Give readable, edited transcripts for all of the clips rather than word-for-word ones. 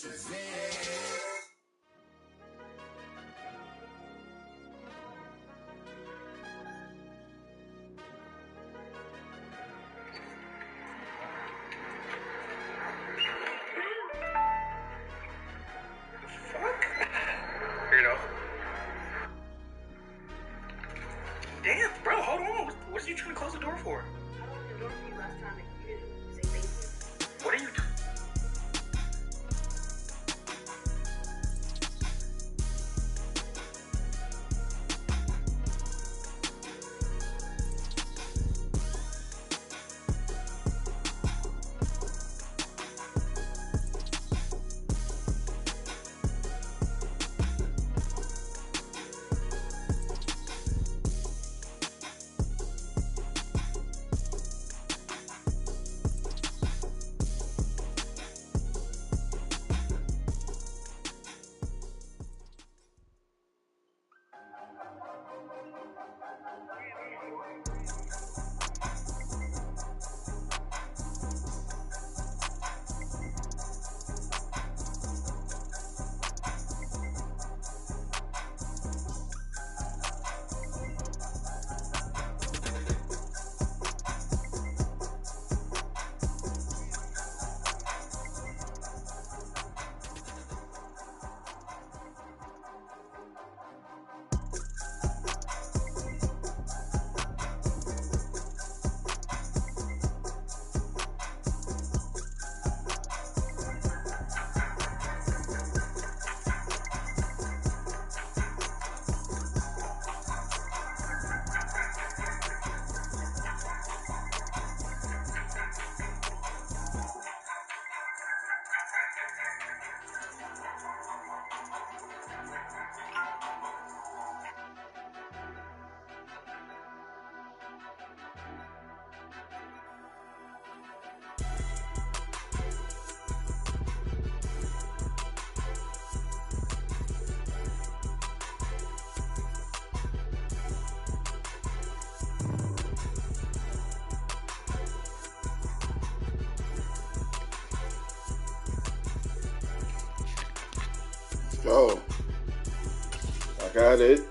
Damn, bro, hold on. What are you trying to close the door for? I opened the door for you last time and you didn't say thank you. What are you doing? Go. Back at it.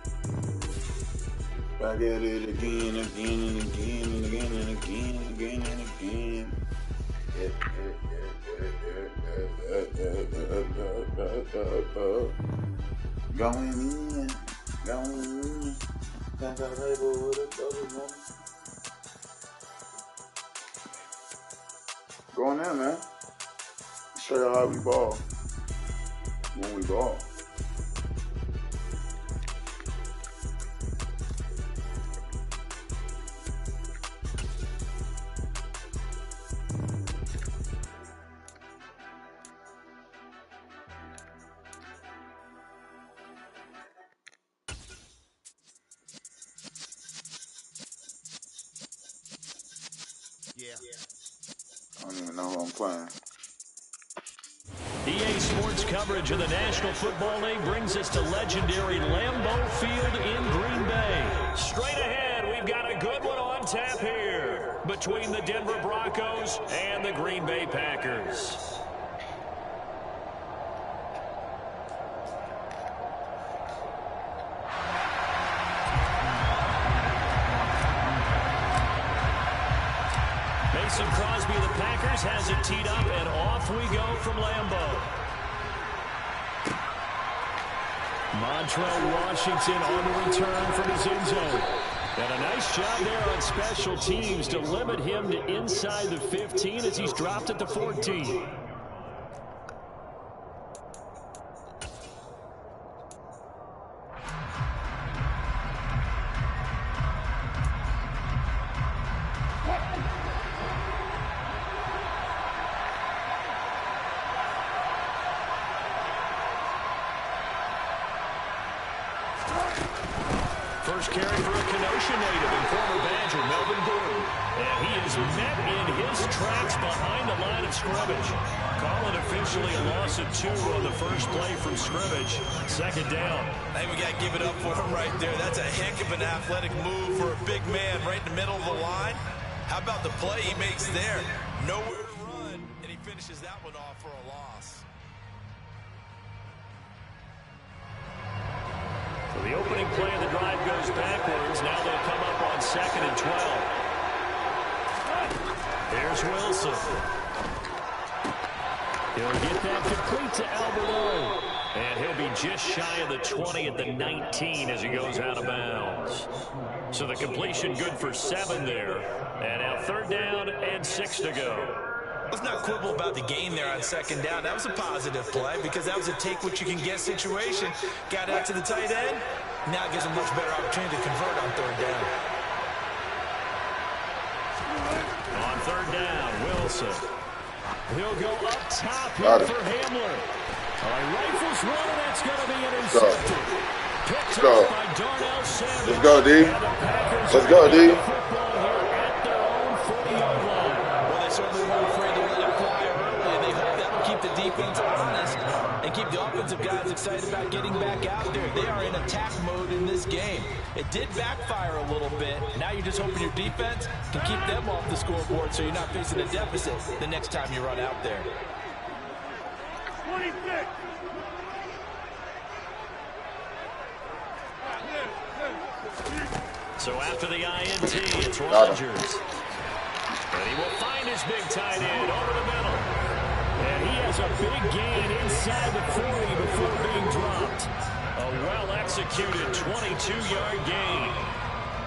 Back at it again, again, and again, and again, and again, and again, and again. Going in, going in. Got a label with a double one. Going in, man. Show you how we ball. When we ball. Yeah. I don't even know who I'm playing. EA Sports coverage of the National Football League brings us to legendary Lambeau Field in Green Bay. Straight ahead, we've got a good one on tap here between the Denver Broncos and the Green Bay Packers. Mason Crosby of the Packers has it teed up, and off we go from Lambeau. Montrell Washington on the return from his end zone. And a nice job there on special teams to limit him to inside the 15 as he's dropped at the 14. First carry for a Kenosha native and former Badger, Melvin Gordon. And he is met in his tracks behind the line of scrimmage. Call it officially a loss of 2 on the first play from scrimmage. Second down. I think we got to give it up for him right there. That's a heck of an athletic move for a big man right in the middle of the line. How about the play he makes there? Nowhere to run, and he finishes that one off for a loss. The opening play of the drive goes backwards. Now they'll come up on 2nd and 12. There's Wilson. He'll get that complete to Alberto. And he'll be just shy of the 20 at the 19 as he goes out of bounds. So the completion good for 7 there. And now 3rd down and 6 to go. Let's not quibble about the gain there on 2nd down. That was a positive play because that was a take-what-you-can-get situation. Got out to the tight end. Now it gives him a much better opportunity to convert on 3rd down. On 3rd down, Wilson. He'll go up top here for Hamler. Rifles one, and that's going to be intercepted. Picked up by Darnell Savage. Let's go, D. Let's go, D. Defense honest and keep the offensive guys excited about getting back out there. They are in attack mode in this game. It did backfire a little bit. Now you're just hoping your defense can keep them off the scoreboard so you're not facing a deficit the next time you run out there. 26. So after the INT, it's Rodgers. And he will find his big tight end over the middle. And he has a big gain inside the 40 before being dropped. A well-executed 22-yard gain.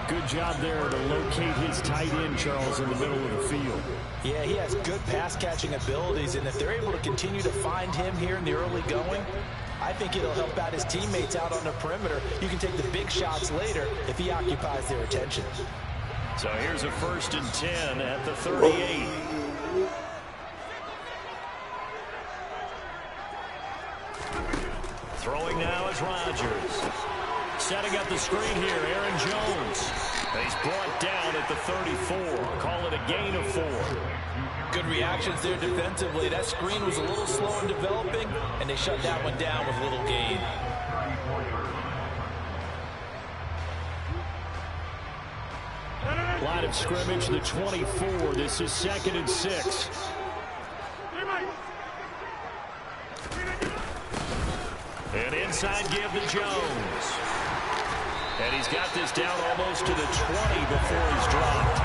Good job there to locate his tight end, Charles, in the middle of the field. Yeah, he has good pass-catching abilities, and if they're able to continue to find him here in the early going, I think it'll help out his teammates out on the perimeter. You can take the big shots later if he occupies their attention. So here's a 1st and 10 at the 38. Throwing now is Rodgers. Setting up the screen here, Aaron Jones. He's brought down at the 34. Call it a gain of 4. Good reactions there defensively. That screen was a little slow in developing, and they shut that one down with little gain. Line of scrimmage, the 24. This is 2nd and 6. And inside give to Jones. And he's got this down almost to the 20 before he's dropped.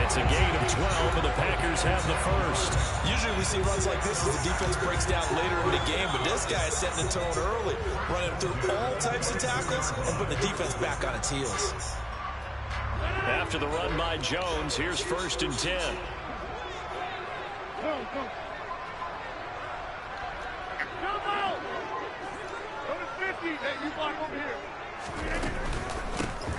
It's a gain of 12, and the Packers have the 1st. Usually we see runs like this as the defense breaks down later in the game, but this guy is setting the tone early, running through all types of tackles and putting the defense back on its heels. After the run by Jones, here's 1st and 10.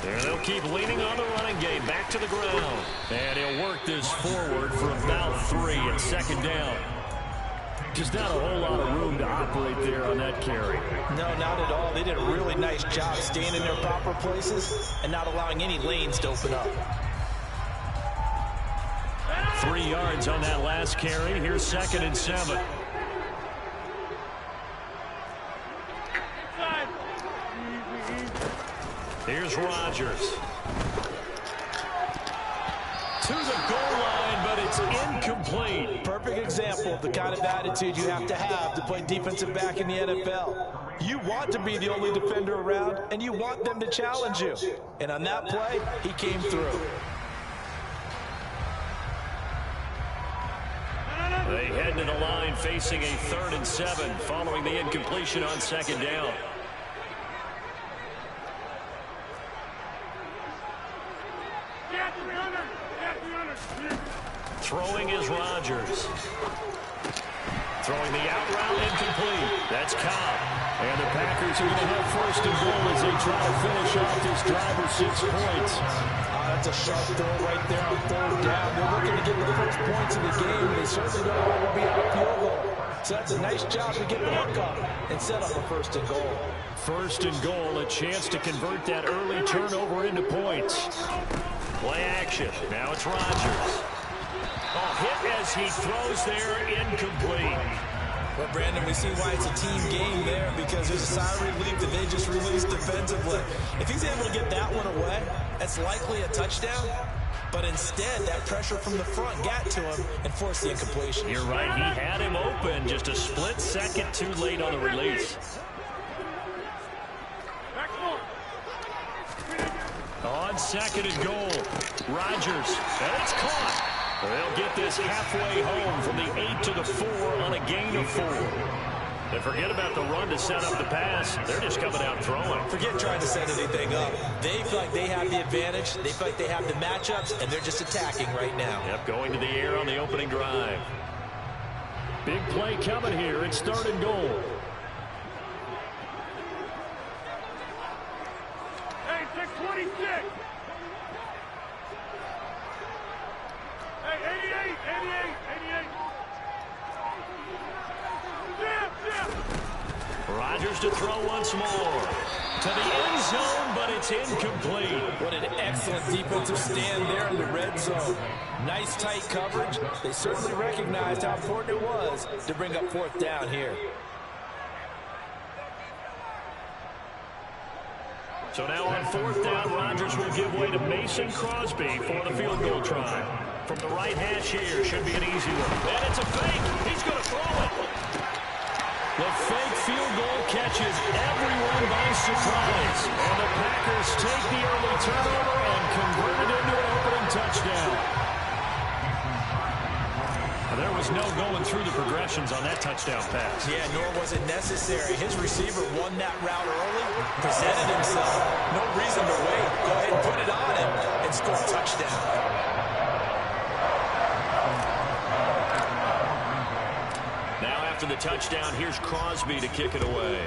There they'll keep leaning on the running game. Back to the ground. And he'll work this forward for about 3 at 2nd down. Just not a whole lot of room to operate there on that carry. No, not at all. They did a really nice job staying in their proper places and not allowing any lanes to open up. 3 yards on that last carry. Here's 2nd and 7. Here's Rodgers. To the goal line, but it's incomplete. Perfect example of the kind of attitude you have to play defensive back in the NFL. You want to be the only defender around, and you want them to challenge you. And on that play, he came through. They head to the line facing a 3rd and 7 following the incompletion on 2nd down. Throwing is Rodgers. Throwing the out route incomplete. That's Cobb. And the Packers are going to have 1st and goal as they try to finish off this drive with 6 points. That's a sharp throw right there on 3rd down. They're looking to get the first points in the game. They certainly don't want to be out of field goal. So that's a nice job to get the hook up and set up a 1st and goal. 1st and goal, a chance to convert that early turnover into points. Play action. Now it's Rodgers. Hit as he throws there, incomplete. Well, Brandon, we see why it's a team game there because there's a sigh of relief that they just released defensively. If he's able to get that one away, that's likely a touchdown. But instead, that pressure from the front got to him and forced the incompletion. You're right. He had him open, just a split second too late on the release. On second and goal, Rodgers, and it's caught. They'll get this halfway home from the 8 to the 4 on a gain of 4. And forget about the run to set up the pass. They're just coming out throwing. Forget trying to set anything up. They feel like they have the advantage. They feel like they have the matchups, and they're just attacking right now. Yep, going to the air on the opening drive. Big play coming here. It's third and goal. Hey, 626. Hey, 88, 88, 88. Rodgers to throw once more. To the end zone, but it's incomplete. What an excellent defensive stand there in the red zone. Nice tight coverage. They certainly recognized how important it was to bring up fourth down here. So now on fourth down, Rodgers will give way to Mason Crosby for the field goal try. From the right hash here, should be an easy one. And it's a fake. He's going to throw it. The fake field goal catches everyone by surprise. And the Packers take the early turnover and convert it into an opening touchdown. There was no going through the progressions on that touchdown pass. Yeah, nor was it necessary. His receiver won that route early, presented himself. No reason to wait. Go ahead and put it on him and score a touchdown. Now after the touchdown, here's Crosby to kick it away.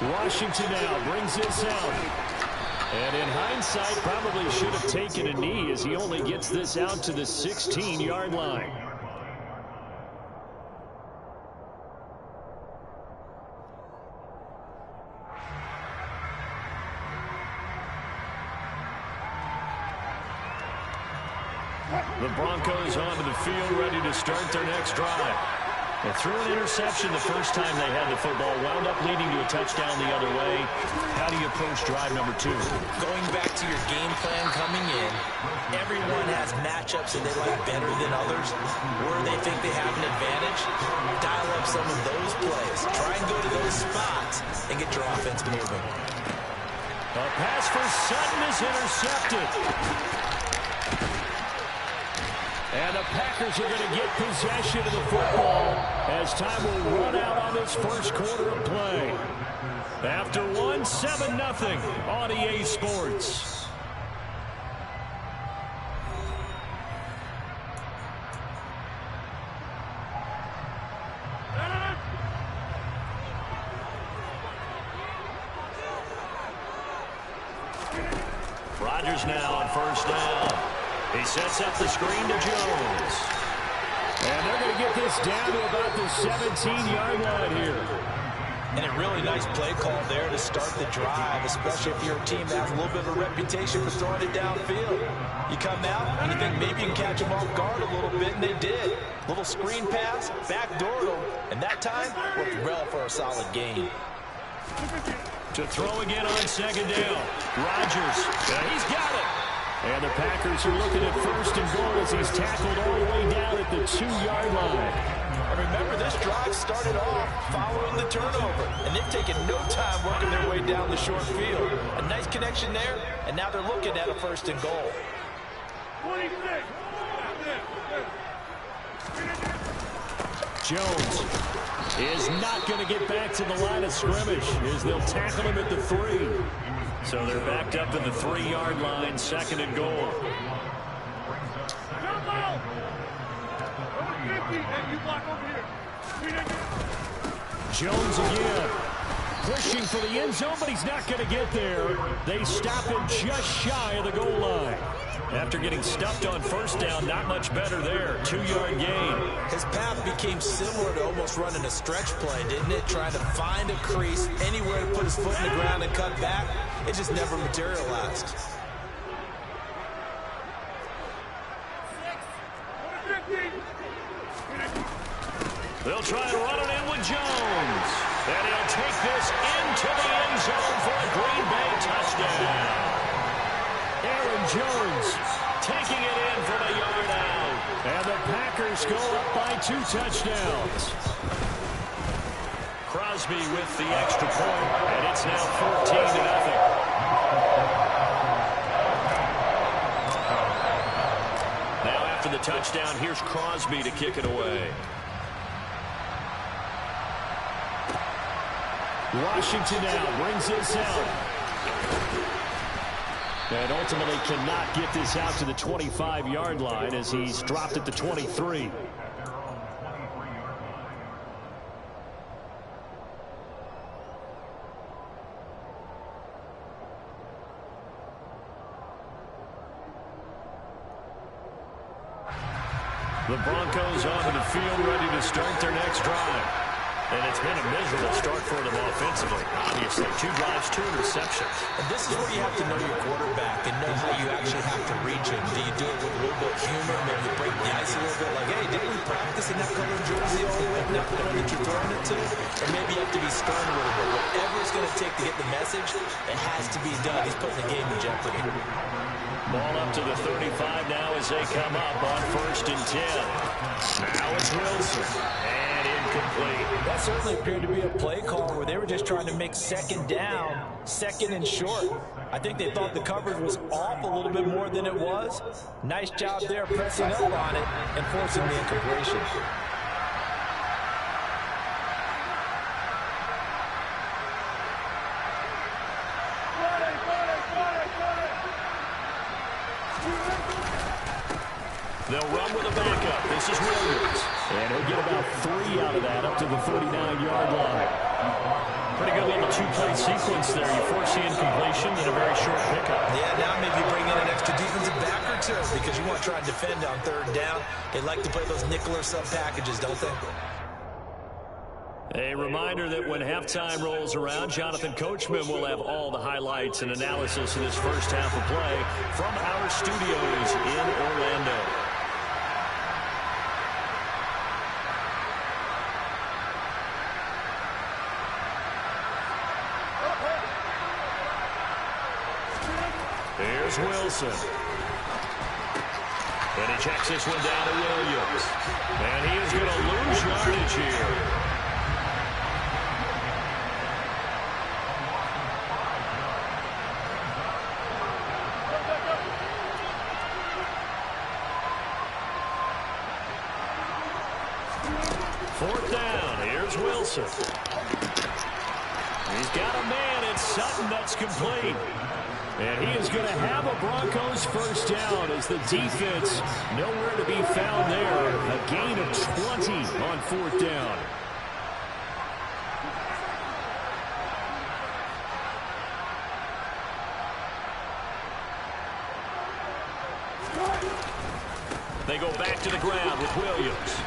Washington now brings this out. And in hindsight, probably should have taken a knee as he only gets this out to the 16-yard line. The Broncos onto the field, ready to start their next drive. They threw an interception the first time they had the football, wound up leading to a touchdown the other way. How do you approach drive number 2? Going back to your game plan coming in, everyone has matchups that they like better than others. Where they think they have an advantage, dial up some of those plays. Try and go to those spots and get your offense moving. A pass for Sutton is intercepted. And the Packers are going to get possession of the football as time will run out on this first quarter of play. After 1, 7-0 on EA Sports. Rodgers now on first down. He sets up the screen to Jones. And they're going to get this down to about the 17-yard line here. And a really nice play call there to start the drive, especially if you're a team that has a little bit of a reputation for throwing it downfield. You come out and you think maybe you can catch them off guard a little bit, and they did. Little screen pass, backdoored them, and that time worked well for a solid gain. To throw again on second down. Rodgers, he's got it. And the Packers are looking at first and goal as he's tackled all the way down at the 2-yard line. And remember, this drive started off following the turnover, and they've taken no time working their way down the short field. A nice connection there, and now they're looking at a first and goal. 26. Jones is not going to get back to the line of scrimmage as they'll tackle him at the 3. So they're backed up to the 3-yard line, second and goal. Jump out. Number 50, and you block over here. Jones again. Pushing for the end zone, but he's not going to get there. They stop him just shy of the goal line. After getting stuffed on first down, not much better there. 2-yard gain. His path became similar to almost running a stretch play, didn't it? Trying to find a crease, anywhere to put his foot in the ground and cut back. It just never materialized. They'll try and run it in with Jones. And he'll take this into the end zone for a Green Bay touchdown. Aaron Jones taking it in from a yard out. And the Packers go up by 2 touchdowns. Crosby with the extra point, and it's now 14-0. Now after the touchdown, here's Crosby to kick it away. Washington now brings this out. And ultimately cannot get this out to the 25-yard line as he's dropped at the 23. The Broncos onto the field ready to start their next drive. And it's been a miserable start for them offensively. Obviously, 2 drives, 2 interceptions. And this is where you have to know your quarterback and know how you actually have to reach him. Do you do it with a little bit of humor? Maybe you break the ice a little bit like, hey, didn't we practice in that color jersey all the way? Not the one that you're throwing it to? Or maybe you have to be stern a little bit. Whatever it's going to take to get the message, it has to be done. He's putting the game in jeopardy. Ball up to the 35 now as they come up on 1st and 10. Now it's Wilson. And incomplete. That certainly appeared to be a play call where they were just trying to make 2nd down, 2nd and short. I think they thought the coverage was off a little bit more than it was. Nice job there pressing up on it and forcing the incompletion. They'll run with a backup. This is Williams. And he'll get about 3 out of that up to the 49-yard line. Pretty good little 2-play sequence there. You force the incompletion and a very short pickup. Yeah, now maybe you bring in an extra defensive back or 2 because you want to try and defend on 3rd down. They like to play those nickel or sub packages, don't they? A reminder that when halftime rolls around, Jonathan Coachman will have all the highlights and analysis of this first half of play from our studios in Orlando. Here's Wilson. And he checks this one down to Williams. And he is going to lose yardage here. Wilson. He's got a man. It's Sutton that's complete. And he is going to have a Broncos first down as the defense nowhere to be found there. A gain of 20 on 4th down. They go back to the ground with Williams.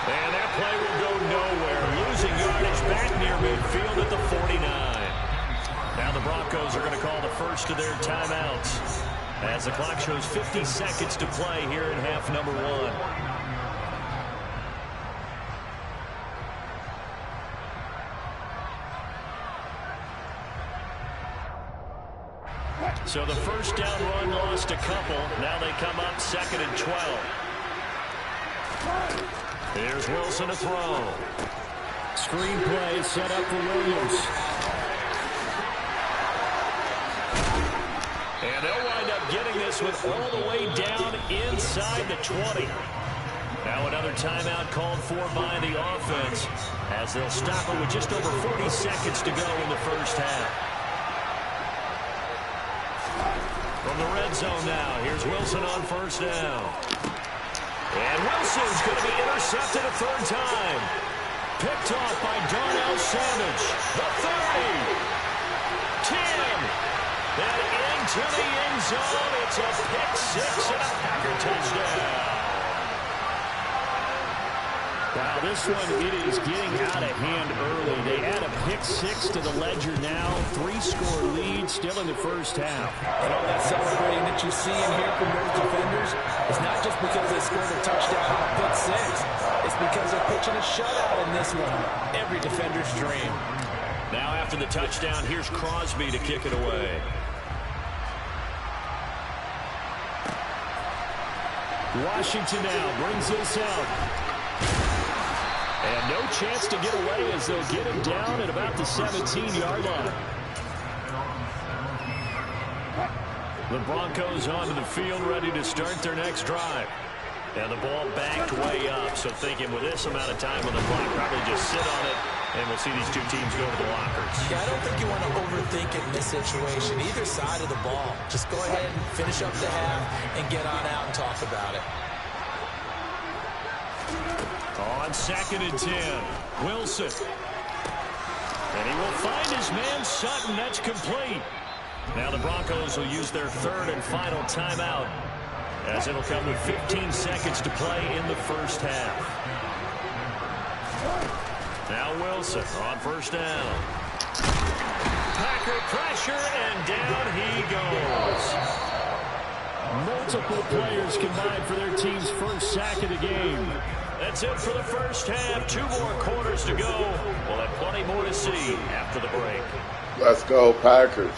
And that play will go nowhere. Losing yardage back near midfield at the 49. Now the Broncos are going to call the first of their timeouts as the clock shows 50 seconds to play here in half number 1. So the first down run lost a couple. Now they come up 2nd and 12. Here's Wilson to throw. Screen play set up for Williams. And they'll wind up getting this one all the way down inside the 20. Now another timeout called for by the offense as they'll stop it with just over 40 seconds to go in the first half. From the red zone now, here's Wilson on 1st down. And Wilson's going to be intercepted a 3rd time. Picked off by Darnell Savage. The 30. 10. And into the end zone. It's a pick 6 and a Packer touchdown. Wow, this one, it is getting out of hand early. They add a pick 6 to the ledger now. 3-score lead still in the first half. And all that celebrating that you see in here from those defenders is not just because they scored a touchdown on a pick 6. It's because they're pitching a shutout in this one. Every defender's dream. Now after the touchdown, here's Crosby to kick it away. Washington now brings this out. And no chance to get away as they'll get him down at about the 17-yard line. The Broncos onto the field, ready to start their next drive. And the ball backed way up, so thinking with this amount of time on the clock, probably just sit on it, and we'll see these two teams go to the lockers. Yeah, I don't think you want to overthink it in this situation, either side of the ball. Just go ahead and finish up the half and get on out and talk about it. On 2nd and 10, Wilson. And he will find his man Sutton. That's complete. Now the Broncos will use their 3rd and final timeout, as it'll come with 15 seconds to play in the first half. Now Wilson on 1st down. Packer pressure, and down he goes. Multiple players combined for their team's first sack of the game. That's it for the first half. 2 more quarters to go. We'll have plenty more to see after the break. Let's go, Packers.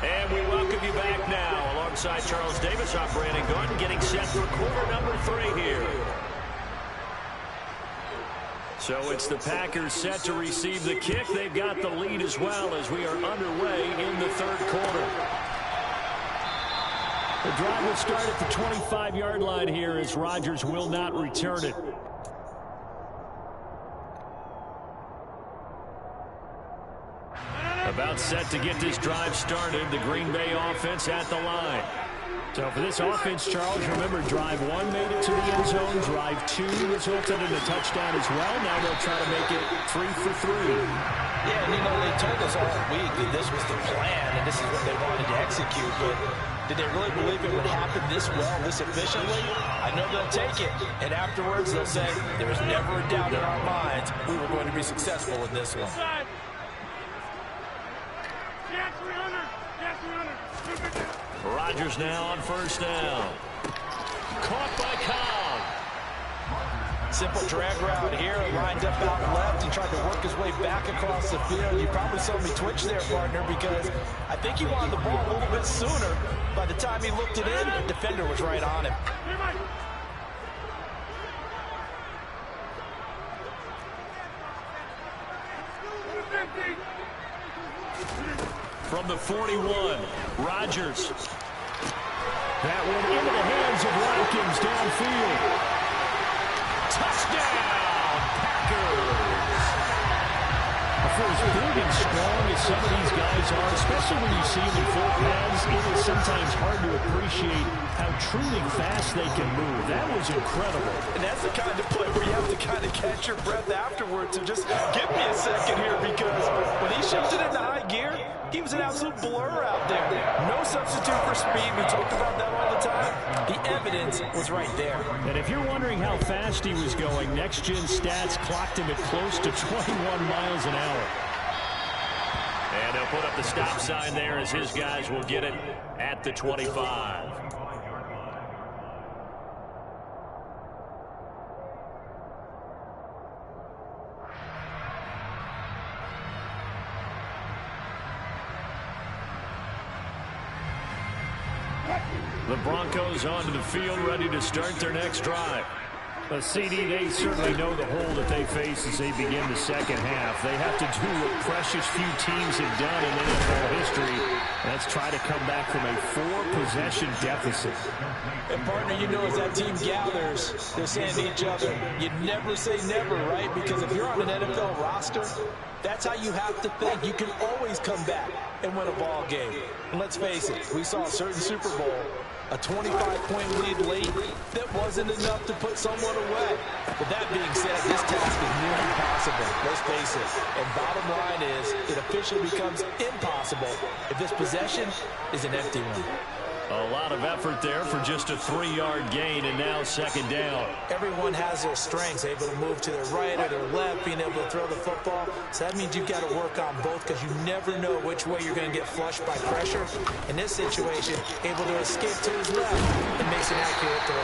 And we welcome you back now. Alongside Charles Davis, I'm Brandon Gordon, getting set for quarter number 3 here. So it's the Packers set to receive the kick. They've got the lead as well as we are underway in the 3rd quarter. The drive will start at the 25-yard line here as Rodgers will not return it. About set to get this drive started. The Green Bay offense at the line. So for this offense, Charles, remember, drive 1 made it to the end zone. Drive 2 resulted in a touchdown as well. Now they'll try to make it 3 for 3. Yeah, and you know, they told us all week that this was the plan and this is what they wanted to execute, but did they really believe it would happen this well, this efficiently? I know they'll take it, and afterwards they'll say, there was never a doubt in our minds we were going to be successful in this one. Rodgers now on 1st down. Caught by Cobb. Simple drag route here, lined up out left and tried to work his way back across the field. You probably saw me twitch there, partner, because I think he wanted the ball a little bit sooner. By the time he looked it in, the defender was right on him. From the 41, Rodgers. That went into the hands of Watkins downfield. Touchdown, Packers! For as big and strong as some of these guys are, especially when you see them in full pads, it is sometimes hard to appreciate how truly fast they can move. That was incredible. And that's the kind of play where you have to kind of catch your breath afterwards and just give me a second here, because when he shifted into high gear, he was an absolute blur out there. No substitute for speed. We talked about that all the time. The evidence was right there. And if you're wondering how fast he was going, Next Gen Stats clocked him at close to 21 miles an hour. And they'll put up the stop sign there as his guys will get it at the 25. The Broncos onto the field, ready to start their next drive. CD, they certainly know the hole that they face as they begin the second half. They have to do what precious few teams have done in NFL history. Let's try to come back from a 4-possession deficit. And partner, you know, as that team gathers, they're saying to each other, you never say never, right? Because if you're on an NFL roster, that's how you have to think. You can always come back and win a ball game. And let's face it, we saw a certain Super Bowl, a 25-point lead late, that wasn't enough to put someone away. But that being said, this task is near impossible. Let's face it. And bottom line is, it officially becomes impossible if this possession is an empty one. A lot of effort there for just a 3-yard gain, and now second down. Everyone has their strengths, able to move to their right or their left, being able to throw the football. So that means you've got to work on both, because you never know which way you're going to get flushed by pressure. In this situation, able to escape to his left and makes an accurate throw.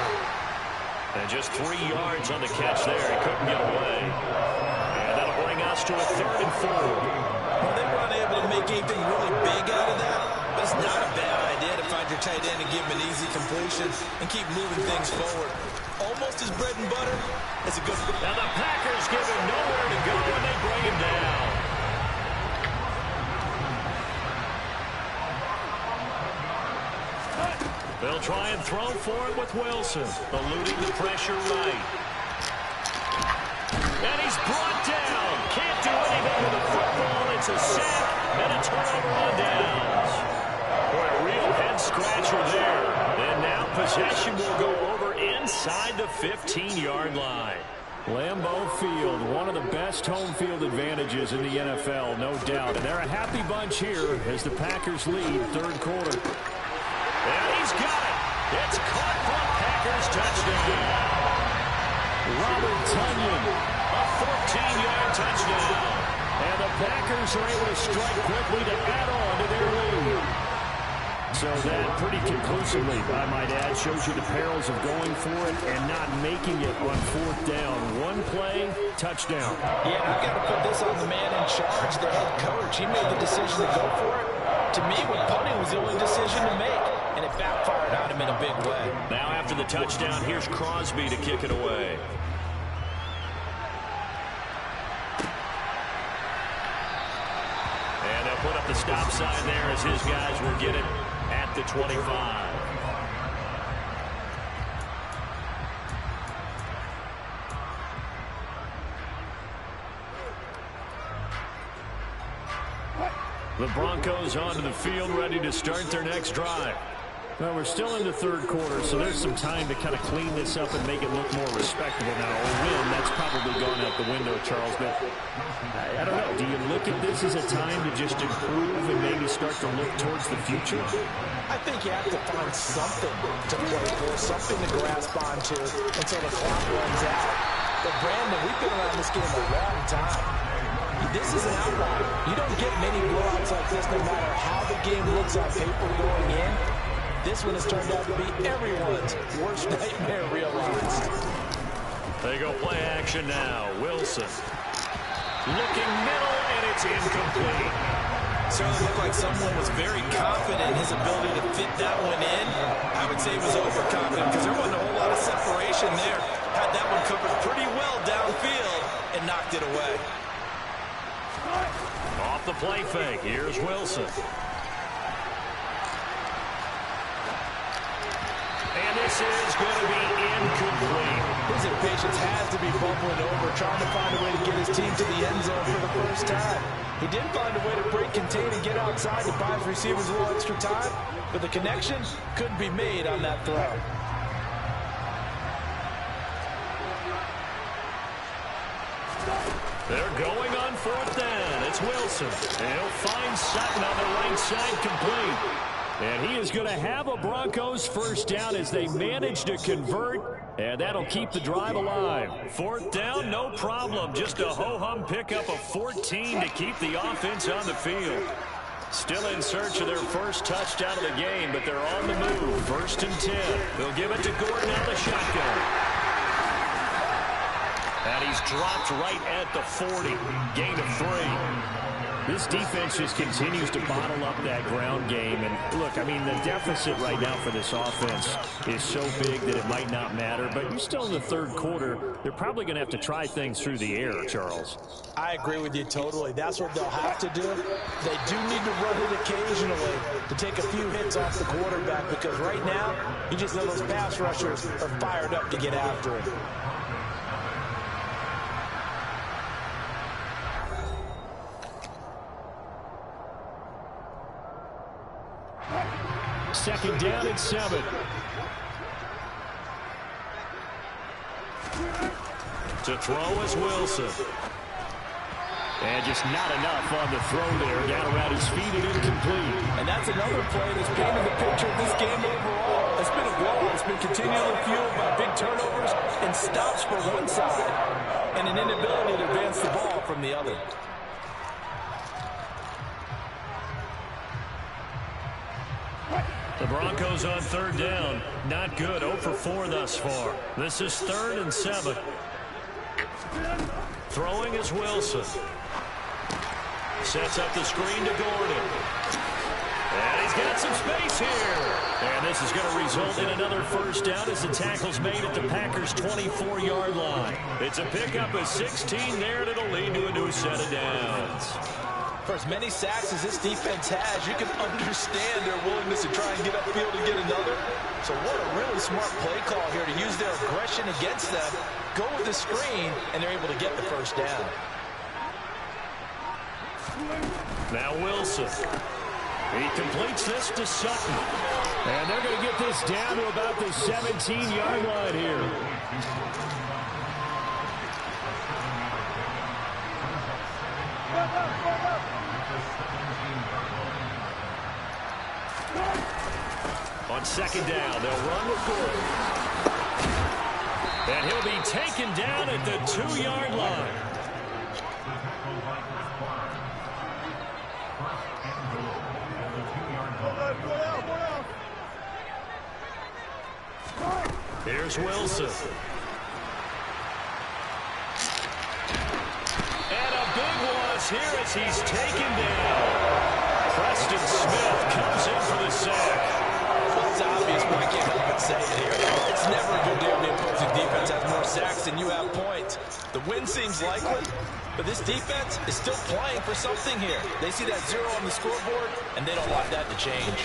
And just 3 yards on the catch there. He couldn't get away. And that'll bring us to a 3rd and 4. Well, they weren't able to make anything really big out of that. But it's not a bad idea to find your tight end and give him an easy completion and keep moving things forward. Almost his bread and butter. It's a good... Now the Packers give him nowhere to go, and they bring him down. They'll try and throw for it with Wilson, eluding the pressure right. And he's brought down. Can't do anything with the football. It's a sack and a turnover on downs. Boy, a real head-scratcher there. And now possession will go over inside the 15-yard line. Lambeau Field, one of the best home field advantages in the NFL, no doubt. And they're a happy bunch here as the Packers lead 3rd quarter. And he's got it. It's caught for a Packers touchdown. Robert Tonyan, A 14-yard touchdown. and the Packers are able to strike quickly to add on to their lead. So that pretty conclusively, I might add, shows you the perils of going for it and not making it on 4th down. One play, touchdown. Yeah, I've got to put this on the man in charge, the head coach. He made the decision to go for it. To me, when punting was the only decision to make, and it backfired on him in a big way. Now after the touchdown, here's Crosby to kick it away. And they'll put up the stop sign there as his guys will get it at the 25. The Broncos onto the field, ready to start their next drive. Well, we're still in the 3rd quarter, so there's some time to kind of clean this up and make it look more respectable now. Or win, that's probably gone out the window, Charles. But I don't know. Do you look at this as a time to just improve and maybe start to look towards the future? I think you have to find something to play for, something to grasp onto until the clock runs out. But, Brandon, we've been around this game a long time. This is an outlier. You don't get many blowouts like this no matter how the game looks on paper going in. This one has turned out to be everyone's worst nightmare realized. They go play action now. Wilson. Looking middle, and it's incomplete. Certainly looked like someone was very confident in his ability to fit that one in. I would say he was overconfident because there wasn't a whole lot of separation there. Had that one covered pretty well downfield and knocked it away. Off the play fake. Here's Wilson. And this is going to be incomplete. His impatience has to be bubbling over, trying to find a way to get his team to the end zone for the first time. He did find a way to break, contain, and get outside to buy his receivers a little extra time, but the connection couldn't be made on that throw. They're going on 4th down. It's Wilson. And he'll find Sutton on the right side complete. And he is going to have a Broncos first down as they manage to convert. And that'll keep the drive alive. 4th down, no problem. Just a ho-hum pickup of 14 to keep the offense on the field. Still in search of their first touchdown of the game, but they're on the move. 1st and 10. They'll give it to Gordon out the shotgun. And he's dropped right at the 40. Gain of 3. This defense just continues to bottle up that ground game. And look, I mean, the deficit right now for this offense is so big that it might not matter. But you're still in the 3rd quarter. They're probably going to have to try things through the air, Charles. I agree with you totally. That's what they'll have to do. They do need to run it occasionally to take a few hits off the quarterback, because right now, you just know those pass rushers are fired up to get after it. Second down and 7. To throw is Wilson. And just not enough on the throw there. Down around his feet and incomplete. And that's another play that's painted the picture of this game overall. It's been a blowout. It's been continually fueled by big turnovers and stops for one side and an inability to advance the ball from the other. The Broncos on third down. Not good. 0 for 4 thus far. This is 3rd and 7. Throwing is Wilson. Sets up the screen to Gordon. And he's got some space here. And this is going to result in another first down as the tackle's made at the Packers' 24-yard line. It's a pickup of 16 there, and it'll lead to a new set of downs. For as many sacks as this defense has, you can understand their willingness to try and get upfield and get another. So what a really smart play call here to use their aggression against them, go with the screen, and they're able to get the first down. Now Wilson. He completes this to Sutton. And they're going to get this down to about the 17-yard line here. On second down, they'll run with Gordon. And he'll be taken down at the 2-yard line. Here's Wilson. And a big loss here as he's taken down. Preston Smith comes in for the sack. Well, it's obvious, but I can't help but say it here. It's never a good day when the opposing defense has more sacks than you have points. The win seems likely, but this defense is still playing for something here. They see that 0 on the scoreboard, and they don't want that to change.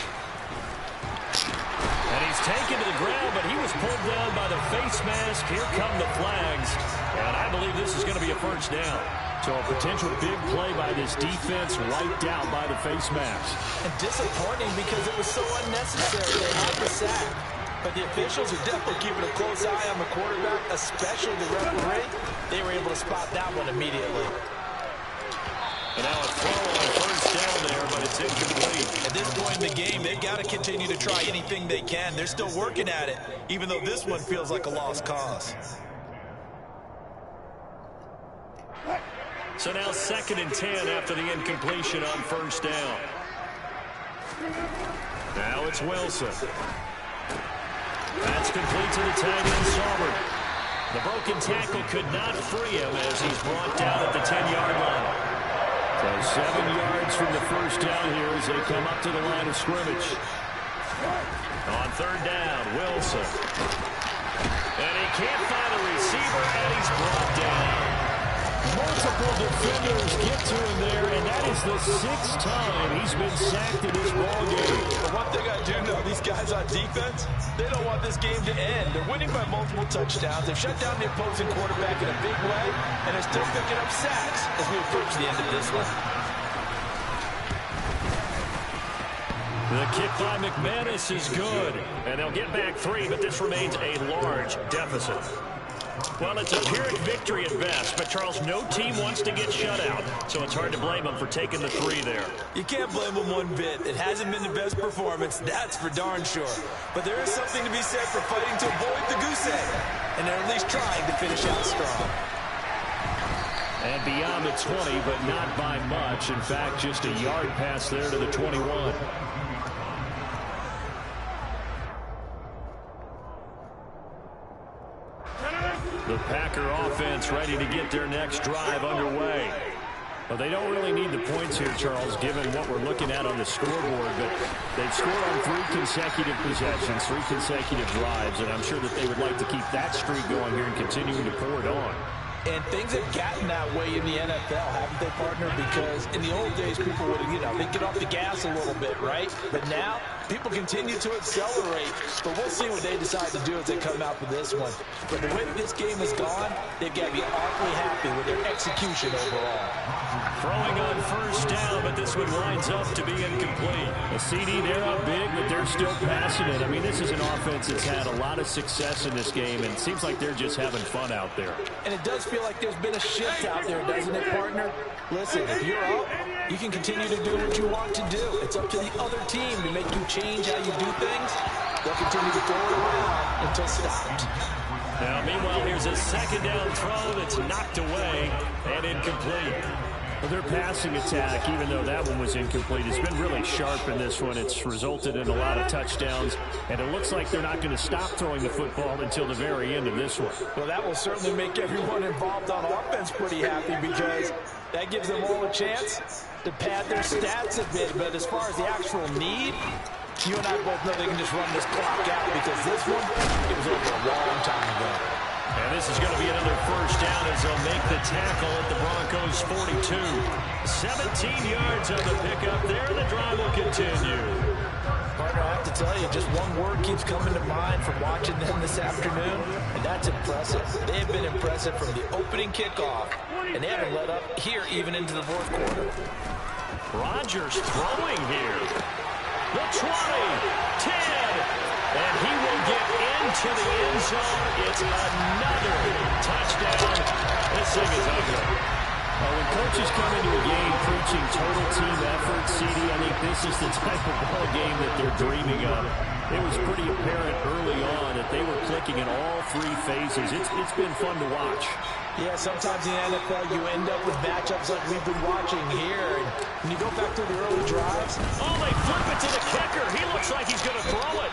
And he's taken to the ground, but he was pulled down by the face mask. Here come the flags. And I believe this is going to be a first down. So a potential big play by this defense wiped out by the face mask. And disappointing because it was so unnecessary. They had the sack. But the officials are definitely keeping a close eye on the quarterback, especially the referee. They were able to spot that one immediately. And now a throw on first down there, but it's incomplete. At this point in the game, they've got to continue to try anything they can. They're still working at it, even though this one feels like a lost cause. So now 2nd and 10 after the incompletion on first down. Now it's Wilson. That's complete to the tight end, Saubert. The broken tackle could not free him as he's brought down at the 10-yard line. So 7 yards from the first down here as they come up to the line of scrimmage. On third down, Wilson. And he can't find a receiver, and he's brought down. Multiple defenders get to him there, and that is the 6th time he's been sacked in this ballgame. But one thing I do know, these guys on defense, they don't want this game to end. They're winning by multiple touchdowns. They've shut down the opposing quarterback in a big way, and they're still picking up sacks as we approach the end of this one. The kick by McManus is good, and they'll get back 3, but this remains a large deficit. Well, it's a Pyrrhic victory at best, but Charles, no team wants to get shut out, so it's hard to blame them for taking the 3 there. You can't blame them one bit. It hasn't been the best performance, that's for darn sure. But there is something to be said for fighting to avoid the goose egg, and they're at least trying to finish out strong. And beyond the 20, but not by much. In fact, just a yard pass there to the 21. The Packer offense ready to get their next drive underway. Well, they don't really need the points here, Charles, given what we're looking at on the scoreboard. But they've scored on 3 consecutive possessions, 3 consecutive drives, and I'm sure that they would like to keep that streak going here and continuing to pour it on. And things have gotten that way in the NFL, haven't they, partner? Because in the old days, people would, they'd get off the gas a little bit, right? But now, people continue to accelerate. But we'll see what they decide to do as they come out for this one. But the way that this game has gone, they've got to be awfully happy with their execution overall. Throwing on first down, but this one winds up to be incomplete. A CD, they're up big, but they're still passing it. I mean, this is an offense that's had a lot of success in this game, and it seems like they're just having fun out there. And it does feel like there's been a shift out there, doesn't it, partner? Listen, if you're up, you can continue to do what you want to do. It's up to the other team to make you change how you do things. They'll continue to throw it around until stopped. Now, meanwhile, here's a second down throw that's knocked away and incomplete. Their passing attack, even though that one was incomplete, has been really sharp in this one. It's resulted in a lot of touchdowns, and it looks like they're not going to stop throwing the football until the very end of this one. Well, that will certainly make everyone involved on offense pretty happy, because that gives them all a chance to pad their stats a bit. But as far as the actual need, you and I both know they can just run this clock out, because this one, it was over a long time ago. And this is going to be another first down as they'll make the tackle at the Broncos' 42. 17 yards on the pickup there. The drive will continue. Partner, I have to tell you, just one word keeps coming to mind from watching them this afternoon, and that's impressive. They have been impressive from the opening kickoff, and they haven't let up here even into the fourth quarter. Rodgers throwing here. The 20, 10, and he will get into the end zone. It's another touchdown. This thing is ugly. When coaches come into a game preaching total team effort, CD, I think this is the type of ball game that they're dreaming of. It was pretty apparent early on that they were clicking in all three phases. It's been fun to watch. Yeah, sometimes in the NFL you end up with matchups like we've been watching here. And when you go back to the early drives. Oh, they flip it to the kicker. He looks like he's going to throw it.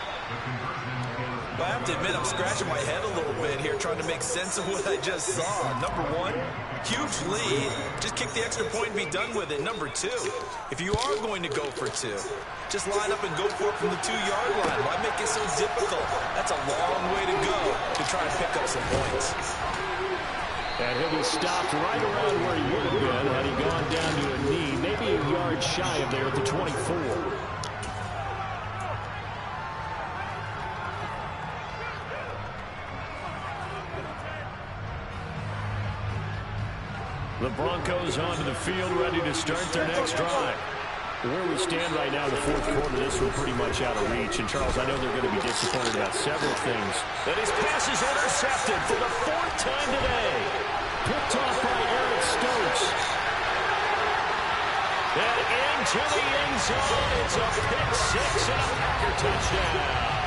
I have to admit, I'm scratching my head a little bit here trying to make sense of what I just saw. Number one, huge lead. Just kick the extra point and be done with it. Number two, if you are going to go for two, just line up and go for it from the 2-yard line. Why make it so difficult? That's a long way to go to try and pick up some points. And he'll be stopped right around where he would have been had he gone down to a knee, maybe a yard shy of there at the 24. The Broncos onto the field, ready to start their next drive. Where we stand right now in the fourth quarter, this one pretty much out of reach. And, Charles, I know they're going to be disappointed about several things. And his pass is intercepted for the 4th time today. Picked off by Eric Stokes. And into the end zone. It's a pick six and a Packer touchdown.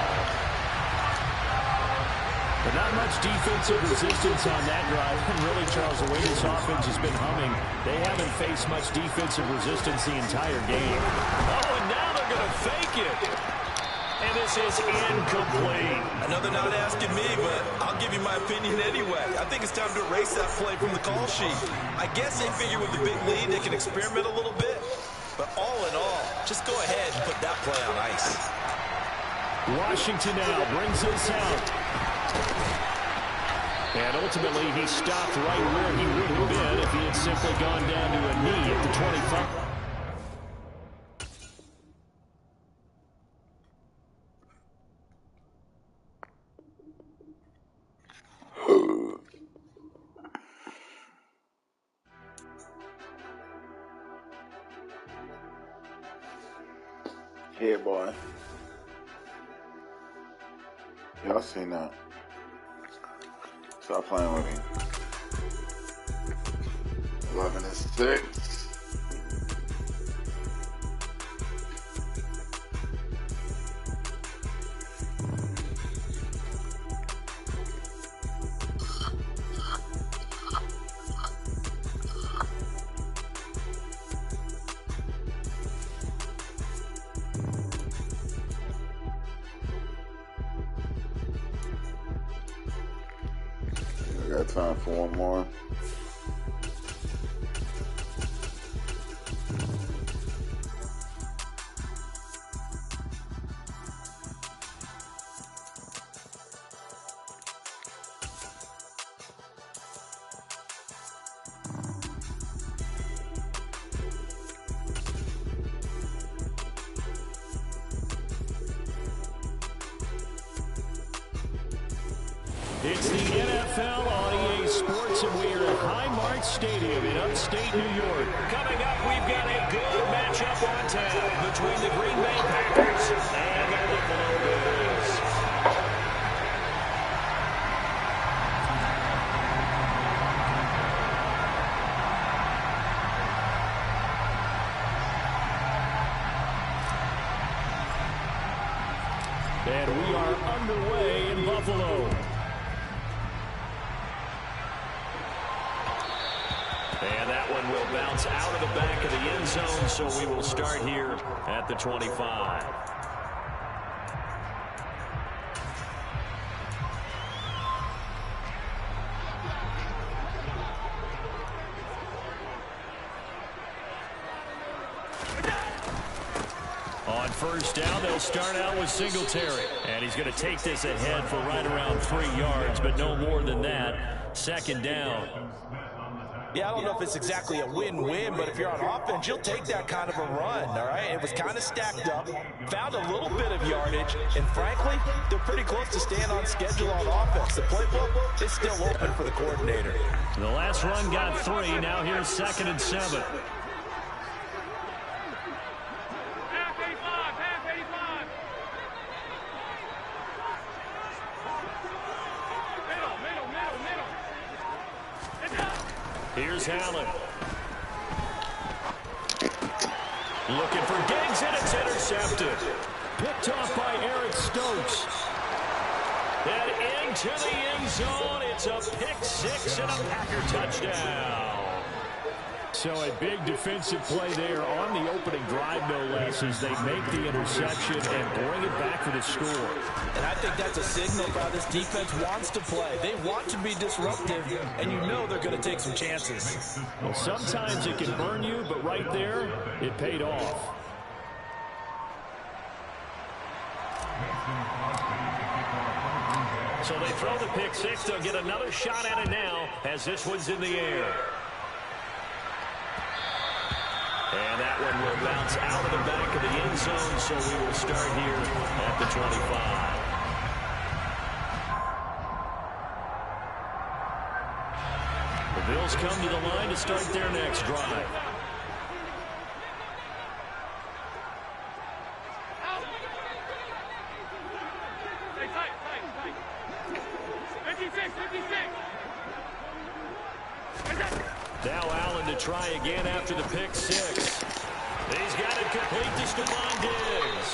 But not much defensive resistance on that drive. And really, Charles, the way this offense has been humming, they haven't faced much defensive resistance the entire game. Oh, and now they're going to fake it. And this is incomplete. I know they're not asking me, but I'll give you my opinion anyway. I think it's time to erase that play from the call sheet. I guess they figure with the big lead they can experiment a little bit. But all in all, just go ahead and put that play on ice. Washington now brings this out. And ultimately, he stopped right where he would have been if he had simply gone down to a knee at the 25. Here, boy. Y'all seen that? Stop playing with me. 11-6. Got time for one more. It's the NFL on EA Sports, and we are at Highmark Stadium in upstate New York. Coming up, we've got a good matchup on tap between the Green Bay Packers and the Buffalo Bills. And we are underway in Buffalo. And that one one will bounce out of the back of the end zone, so we will start here at the 25. On first down, they'll start out with Singletary. And he's going to take this ahead for right around 3 yards, but no more than that. Second down. Yeah, I don't know if it's exactly a win-win, but if you're on offense, you'll take that kind of a run, all right? It was kind of stacked up, found a little bit of yardage, and frankly, they're pretty close to staying on schedule on offense. The playbook is still open for the coordinator. The last run got 3. Now here's 2nd and 7. Here's Allen. Looking for Diggs, and it's intercepted. Picked off by Eric Stokes. And into the end zone. It's a pick 6 and a Packer touchdown. So a big defensive play there on the opening drive, no less, as they make the interception and bring it back for the score. And I think that's a signal for how this defense wants to play. They want to be disruptive, and you know they're going to take some chances. Well, sometimes it can burn you, but right there, it paid off. So they throw the pick 6. They'll get another shot at it now as this one's in the air. And that one will bounce out of the back of the end zone, so we will start here at the 25. The Bills come to the line to start their next drive. Now Allen to try again after the pick 6. He's got it complete to Stephon Diggs.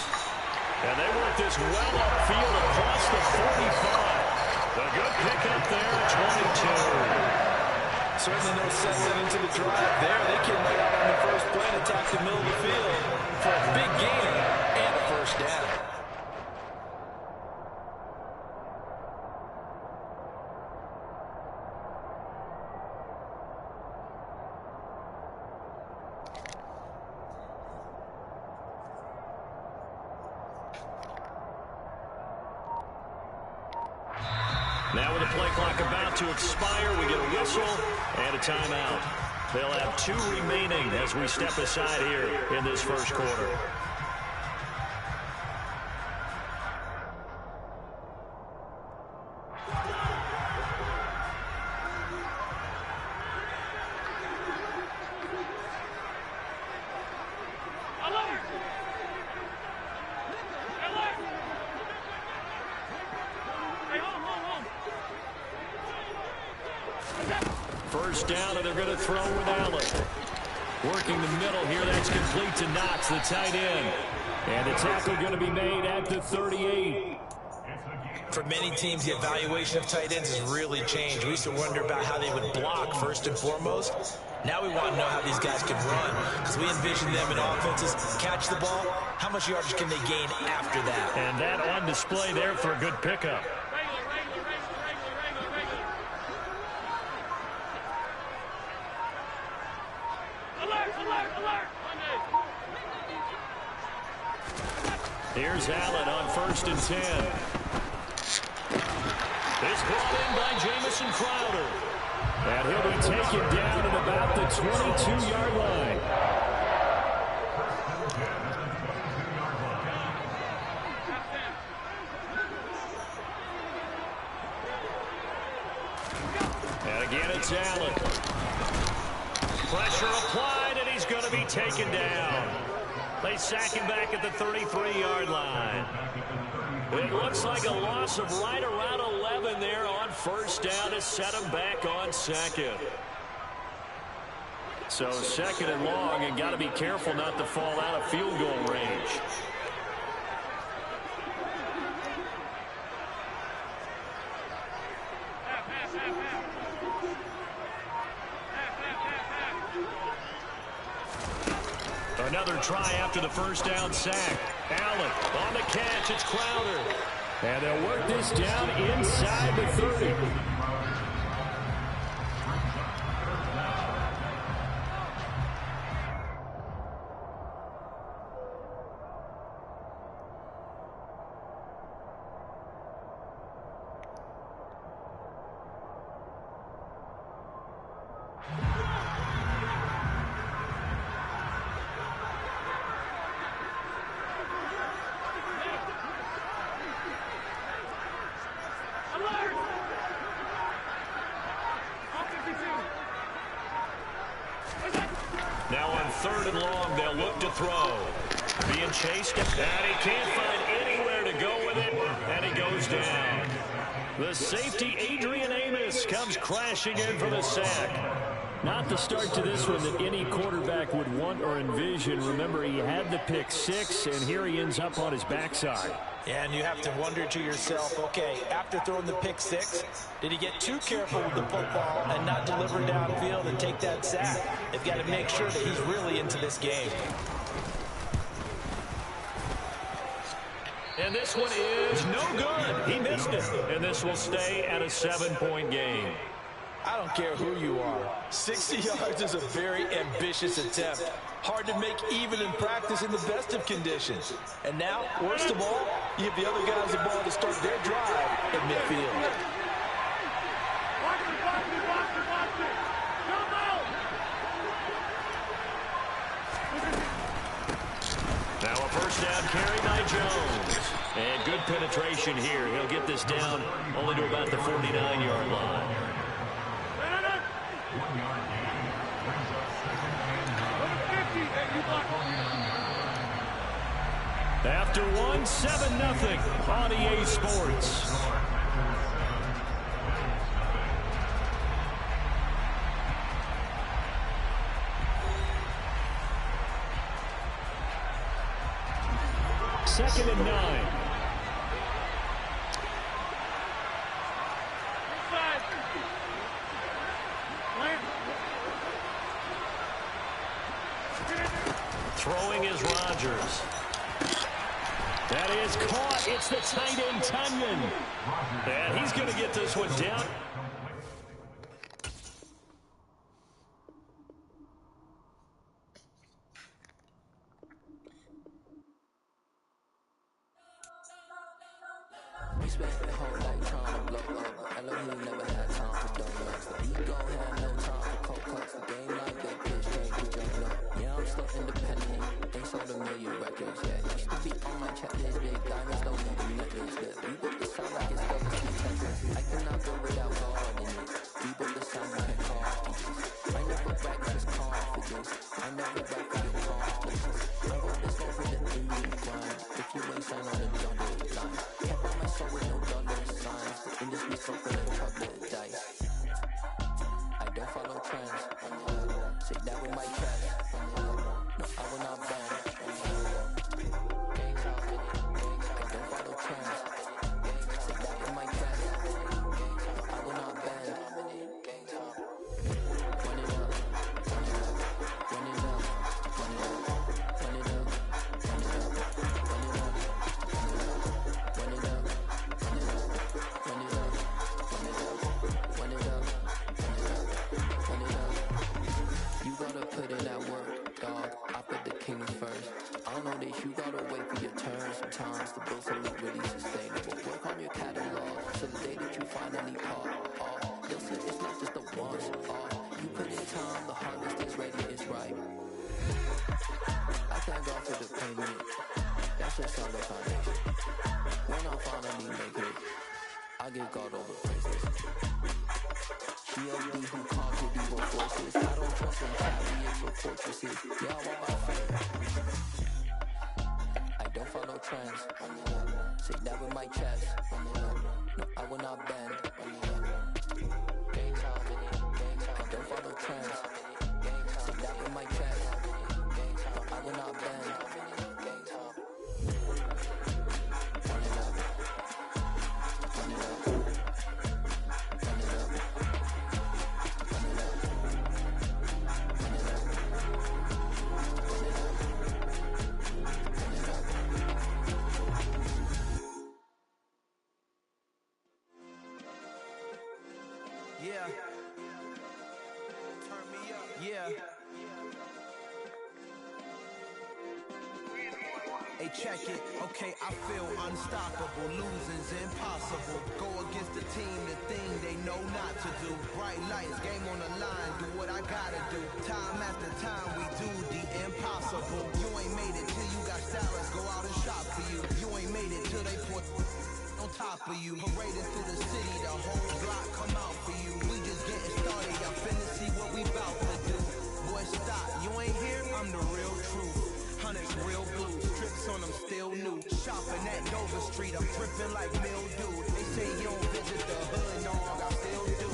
And they work this well upfield across the 45. A good pickup there at 22. Certainly no settling into the drive there. They came right out on the first play and attacked the middle of the field for a big gain and a first down. Now with the play clock about to expire, we get a whistle and a timeout. They'll have 2 remaining as we step aside here in this first quarter. First down, and they're going to throw with Allen. Working the middle here, that's complete to Knox, the tight end. And the tackle going to be made at the 38. For many teams, the evaluation of tight ends has really changed. We used to wonder about how they would block first and foremost. Now we want to know how these guys can run, because we envision them in offenses catch the ball. How much yardage can they gain after that? And that on display there for a good pickup. Here's Allen on 1st and 10. It's brought in by Jamison Crowder. And he'll be taken down at about the 22-yard line. And again, it's Allen. Pressure applied, and he's going to be taken down. They sack him back at the 33-yard line. It looks like a loss of right around 11 there on first down to set him back on second. So 2nd and long, and got to be careful not to fall out of field goal range. Another try after the first down sack. Allen on the catch. It's Crowder. And they'll work this down inside the 30. Now on 3rd and long, they'll look to throw. Being chased, and he can't find anywhere to go with it, and he goes down. The safety, Adrian Amos, comes crashing in for the sack. Not the start to this one that any quarterback would want or envision. Remember, he had the pick 6, and here he ends up on his backside. And you have to wonder to yourself, okay, after throwing the pick 6, did he get too careful with the football and not deliver downfield and take that sack? They've got to make sure that he's really into this game. And this one is no good. He missed it. And this will stay at a 7-point game. I don't care who you are. 60 yards is a very ambitious attempt. Hard to make even in practice in the best of conditions. And now, worst of all, you give the other guys the ball to start their drive at midfield. Now a first down carry by Jones. And good penetration here. He'll get this down only to about the 49-yard line. After one, 7-0 on EA Sports. Second and 9. Throwing is Rodgers. That is caught. It's the tight end, Tunyon. And he's going to get this one down. We spent the whole night trying to blow up. I know you never had time for donuts. You don't have no time for cold cuts. The game like that bitch can't be jumping up. Yeah, I'm still independent. Ain't sold a million records yet. Used to be on my checklist. Big diamonds don't need a necklace. We built the sound like it's double contenders. I cannot go without God in it. We built the sound like a car. I never practice confidence. I never back for your confidence. I wrote this song for the Indian grind. If you ain't signed on the jungle line. Can't buy my soul with no dollar signs. The industry full of trouble dice. I don't follow trends. Sit down with my chest. No, I will not bend. I don't follow trends. Sit down with my chest. No, I will not bend. Run it up, run it up, run it up, run it up, run it up, run it up, run it up, run it up, run it up, run it up, run it up, run it up. You gotta put in that work, dog. I put the king first. I know this, you gotta wait for your turn sometimes to build something really sustainable. Work on your catalog, so the day that you finally pop off. Listen, it's not just a once off. You put in time, the harvest is ready, it's ripe. I thank God for the payment. That's just on the foundation. When I finally make it, I give God all the praises. G.O.D. who conquered evil forces. I don't trust in chariots or fortresses. Yeah, I want my faith. I don't follow trends. Sit down with my chest. No, I will not bend. I don't follow trends. Sit down with my chest. No, I will not bend. Run it up. Run it up. Run it up. Run it up. Run it up. Run it up. Yeah. Turn me up. Yeah. Hey, check it. Okay, I feel unstoppable. Losing's impossible. Go against the team, the thing they know not to do. Bright lights, game on the line. Do what I gotta do. Time after time, we do the impossible. You ain't made it till you got stylists go out and shop for you. You ain't made it till they put on top of you. Parading through the city, the whole block come out for you. We just getting started. Y'all finna see what we bout to do. Boy, stop. You ain't here? I'm the real truth. Hunters, real blue, strips on them still new. Shopping at Dover Street, I'm dripping like mildew. They say you don't visit the hood, dog, I still do.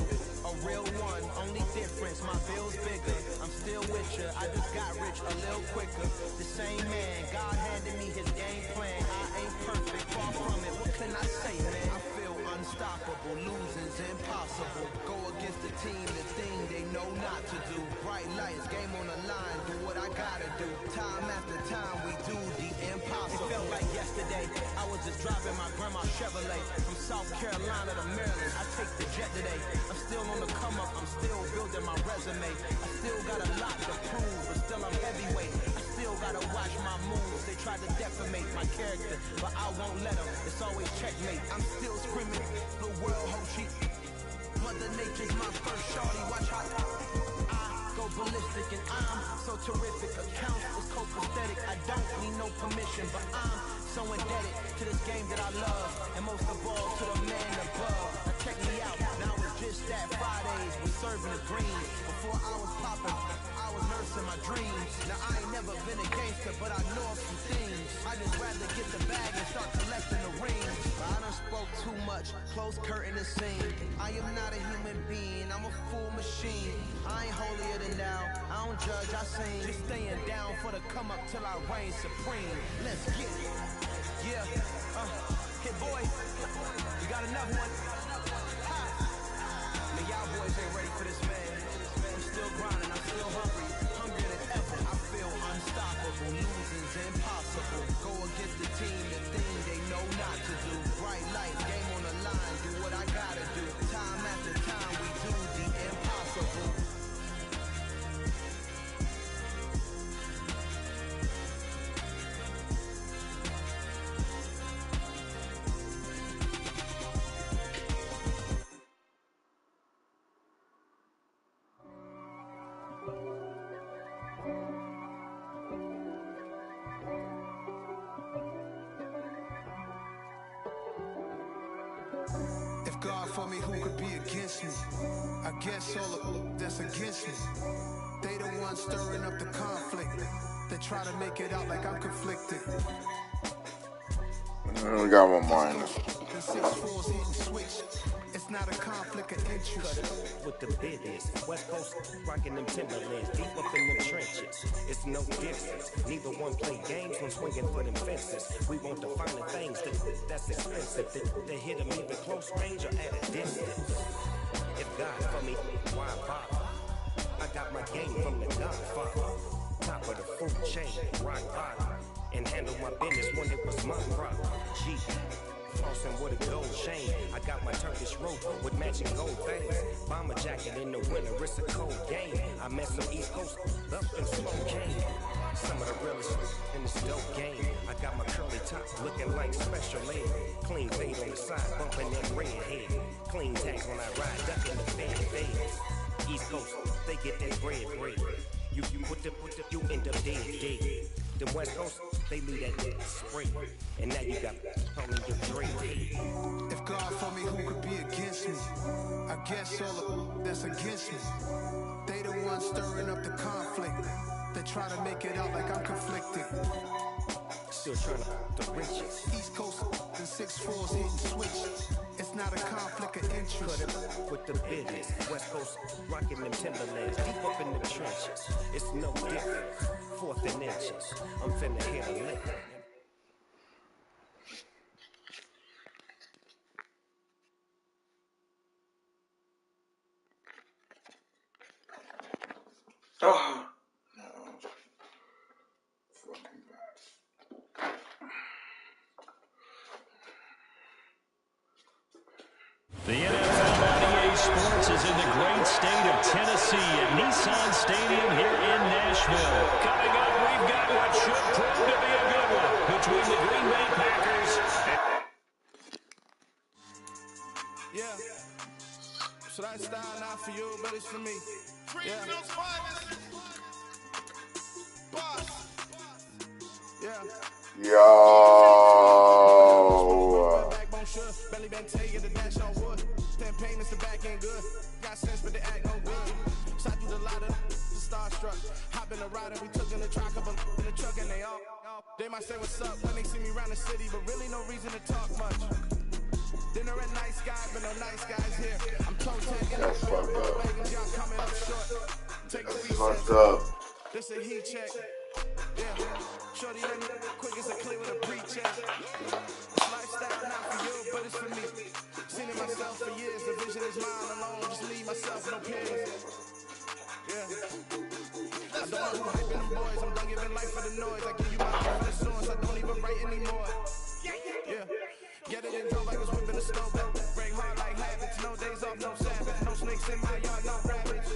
A real one, only difference, my bill's bigger. I'm still with ya, I just got rich a little quicker. The same man, God handed me his game plan. I ain't perfect, far from it, what can I say, man? I feel unstoppable, losing's impossible. Go against the team, the thing they know not to do. Bright lights, game on the line, do what I gotta do. Time after time, we do the impossible. It felt like yesterday, I was just driving my grandma's Chevrolet from South Carolina to Maryland. I take the jet today. I'm still on the come up, I'm still building my resume. I still got a lot to prove, but still I'm heavyweight. I still gotta watch my moves. They try to defamate my character, but I won't let them. It's always checkmate. I'm still screaming, the world hope she. Mother Nature's my first shorty. Watch how I go ballistic, and I'm so terrific. Accounts is copacetic. I don't need no permission, but I'm so indebted to this game that I love, and most of all to the man above. Now check me out. Now it's just that Fridays we serving the green. Before I was popping, I was nursing my dreams. Now I ain't never been a gangster, but I know a few things. I just rather get the bag and start collecting the rings. I done spoke too much. Close curtain the scene. I am not a human being. I'm a full machine. I ain't holier than thou. I don't judge. I sing. Just staying down for the come up till I reign supreme. Let's get it. Yeah. Hit boy. You got another one. Ha. Man, y'all boys ain't ready for this, man. I'm still grinding. I'm still hungry. Hungrier than ever. I feel unstoppable. Losing's impossible. Go against the team, the thing they know not to do. Bright lights, game on the line. Do what I gotta do. Time after time, we do the impossible. If God for me, who could be against me? I guess all of that's against me. They the ones stirring up the conflict. They try to make it out like I'm conflicted. We got one more in this. The 6-4's hitting switch. It's not a conflict of interest. With the business, West Coast rocking them Timberlands, deep up in them trenches. It's no difference. Neither one play games when swinging for them fences. We want the finer things that's expensive. They hit them either close range or at a distance. If God for me, why bother? I got my game from the Godfather. Top of the food chain, rock bottom. And handle my business when it was my problem. G. Flossing with a gold chain. I got my Turkish rope with matching gold things. Bomber jacket in the winter, it's a cold game. I met some East Coast up in Spokane. Some of the realest in this dope game. I got my curly top looking like special ed. Clean fade on the side, bumping that red head. Clean tags when I ride, ducking the fades. East Coast, they get that bread. You put the you end up dead. The West Coast, they leave that spring. And now you got only your dream. If God for me, who could be against me? I guess all of that's against me. They the ones stirring up the conflict. They try to make it out like I'm conflicted. Still trying to the riches. East Coast, the 6-4's hitting switch. It's not a conflict of interest. Cut it with the business. West Coast rocking them Timberlands, deep up in the trenches. It's no different. 4th and inches. I'm finna hit a lick. Oh, no. Fucking bad. The NFL on EA Sports This is in the great state of Tennessee at Nissan Stadium here in Nashville. Coming up, we've got what should prove to be a good one between the Green Bay Packers and... Yeah. Should I style not for you, but it's for me. Yeah. Boss. Yeah. Yo. Backbone sure. Belly been taking the dash on wood. 10 payments, the back ain't good. Got sense, but the act no good. Shot through the ladder, the starstruck. Hop in the ride and we took in the truck, couple in the truck, and they might say what's up when they see me around the city, but really no reason to talk much. Dinner at nice guy, but no nice guys here. I'm toe tagging. That's fucked up. Y'all coming up short. Take a That's recess. fucked up. This a heat check. Yeah. Shorty let me quick as a clear with a pre-check. Lifestyle not for you, but it's for me. Seen it myself for years. The vision is mine alone. Just me, myself, no peers. Yeah. I don't know who hyping them boys. I'm done giving life for the noise. I give you my life for the source. I don't even write anymore. Yeah. Get it in, drove like it's whipping a stove. Break hard like habits. No days off, no Sabbath. No snakes in my yard, no rabbits.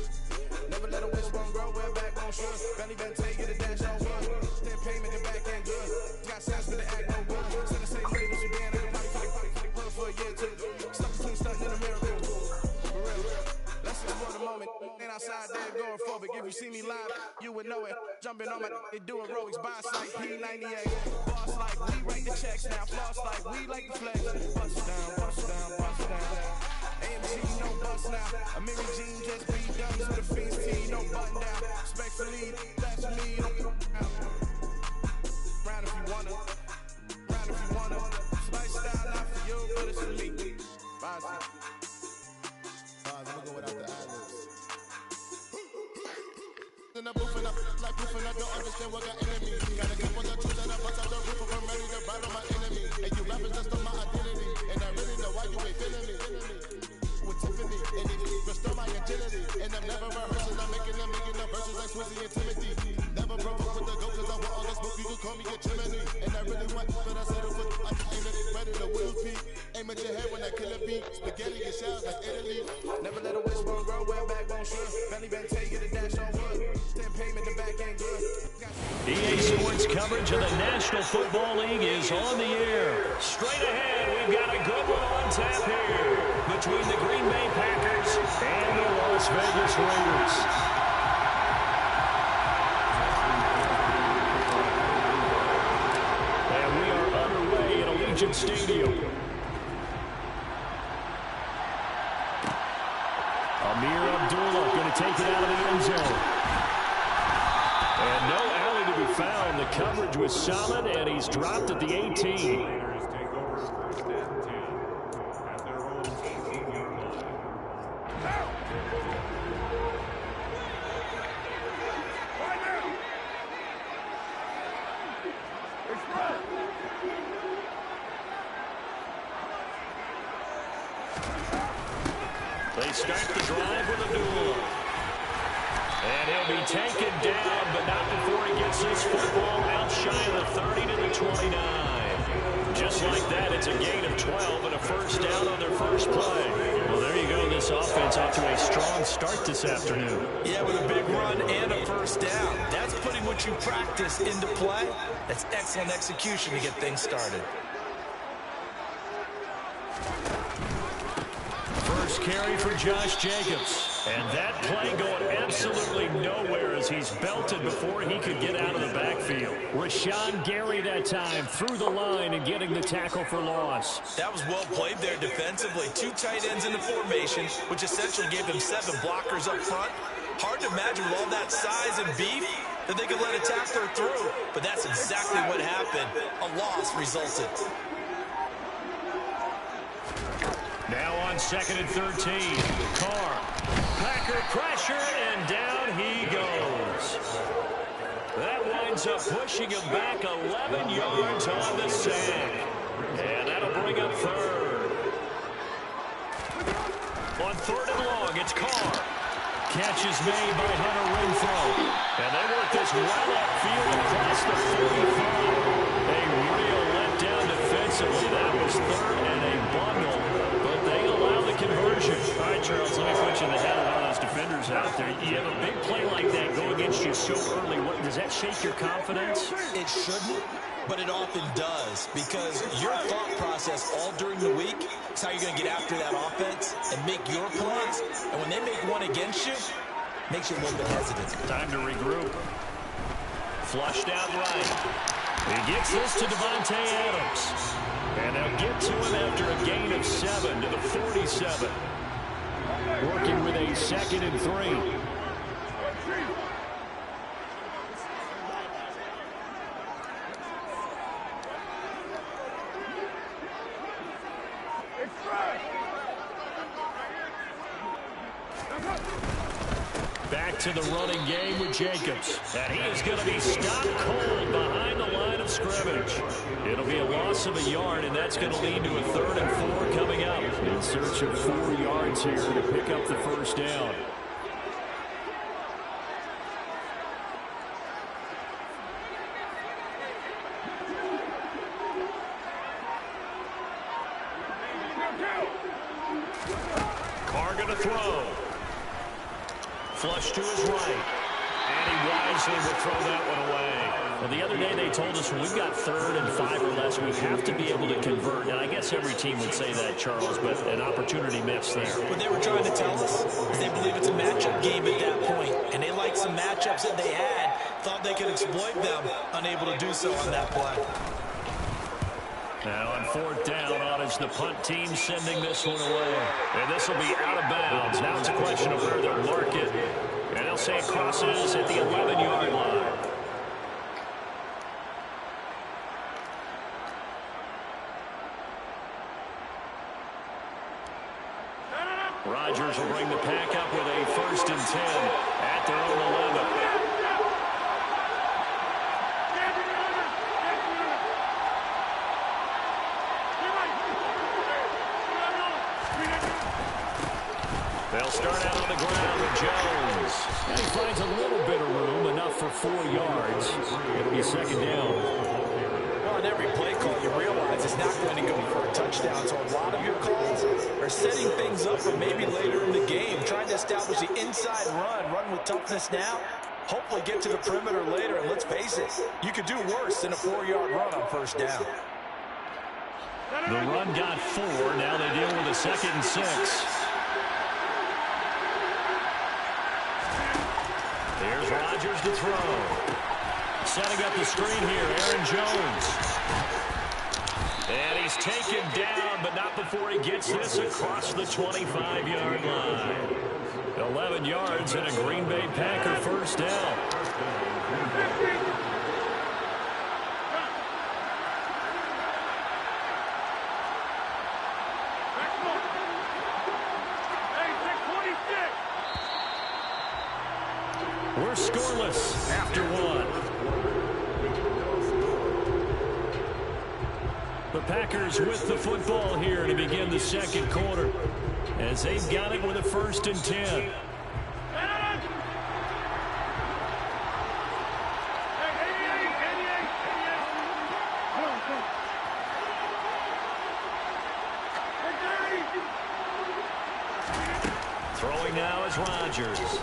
Never let a wishbone grow, wear backbone sure. Belly been taking the dash on wood. 10 payment, the back ain't good. Got sense for the act no good. Send the same way that you been in the party for a year too. Stuck between stunting and a miracle. For real. Let's explore the moment. Ain't outside there going forward. If you see me live, you would know it. Jumping on my they do heroics. Boss like P98. Boss like we write the checks now. Floss like we like the flex. Bust down, bust down, bust down. AMG, no bust now. A Mary Jean just beat up to the Fiends team, no button down. Respectfully, that's me. Round if you wanna, round if you wanna. Lifestyle not for you, but it's for me. Bye. I'm gonna go without the ad-libs. In the booth and I like proof and I don't understand what got enemy. Got a couple of tools that I bust out the roof of. I'm ready to ride on my enemy. And you rappers just on my identity. And I really know why you ain't feeling me. With Tiffany, and it restore my agility. And I'm never rehearsing, I'm making them verses like Swizzy and Timothy. Never broke up with the goat, cause I want all the smoke, you can call me a chimney. And I really want, but I settle for, I aim it, ready to wheel peak. Aim at your head when I kill a beat. Spaghetti and shells like Italy. Never let a wishbone grow, wear backbone sure. Belly been taking the dash on wood. 10 payment, the back ain't good. EA Sports coverage of the National Football League is on the air. Straight ahead, we've got a good one on tap here between the Green Bay Packers and the Las Vegas Raiders. And we are underway at Allegiant Stadium. Amir Abdullah going to take it out of the end zone. And no alley to be found. The coverage was solid, and he's dropped at the 18. They start the drive with Abdullah. And he'll be taken down, but not before he gets this football out shy of the 30 to the 29. Just like that, it's a gain of 12 and a first down on their first play. Well, there you go. This offense off to a strong start this afternoon. Yeah, with a big run and a first down. That's putting what you practice into play. That's excellent execution to get things started. First carry for Josh Jacobs. And that play going absolutely nowhere as he's belted before he could get out of the backfield. Rashawn Gary that time through the line and getting the tackle for loss. That was well played there defensively. 2 tight ends in the formation, which essentially gave them 7 blockers up front. Hard to imagine with all that size and beef that they could let a tackler through. But that's exactly what happened. A loss resulted. Now on 2nd and 13. Carr. Packer pressure, and down he goes. That winds up pushing him back 11 yards on the sack. And that'll bring up third. On 3rd and long, it's Carr. Catch is made by Hunter Renfrow. And they work this well upfield across the 45. A real letdown defensively. That was 3rd and a bundle. But they allow the conversion. All right, Charles, let me put you against you so early. Does that shake your confidence? It shouldn't, but it often does, because your thought process all during the week is how you're going to get after that offense and make your plays. And when they make one against you, it makes you a little bit hesitant. Time to regroup. Flushed out right. He gets this to Devontae Adams. And they'll get to him after a gain of 7 to the 47. Working with a 2nd and 3. Back to the running game with Jacobs. And he is going to be stopped cold behind the line of scrimmage. It'll be a loss of a yard, and that's going to lead to a 3rd and 4 coming up. In search of 4 yards here to pick up the first down. Carr going to throw. Flush to his right. And he wisely will throw that one away. Well, the other day they told us when we've got 3rd and 5 or less, we have to be able to convert. And I guess every team would say that, Charles, but an opportunity missed there. What they were trying to tell us is they believe it's a matchup game at that point. And they liked some matchups that they had, thought they could exploit them, unable to do so on that play. Now on 4th down, it's the punt team sending this one away. And this will be out of bounds. Now it's a question of where they'll mark it. And they'll say it crosses at the 11-yard line. Rodgers will bring the pack up with a 1st and 10 at their own 11. They'll start out on the ground with Jones. And he finds a little bit of room, enough for 4 yards. It'll be 2nd down. Well, in every play call, you realize it's not going to go for a touchdown. So a lot of your calls are setting things up for maybe later in the game, trying to establish the inside run with toughness now. Hopefully get to the perimeter later. And let's face it, you could do worse than a 4-yard run on 1st down. The run got 4. Now they deal with a 2nd and 6. Here's Rodgers to throw. Setting up the screen here, Aaron Jones. And he's taken down, but not before he gets this across the 25-yard line. 11 yards and a Green Bay Packer 1st down. We're scoreless after 1. The Packers with the football here to begin the 2nd quarter, as they've got it with a 1st and 10. Throwing now is Rodgers.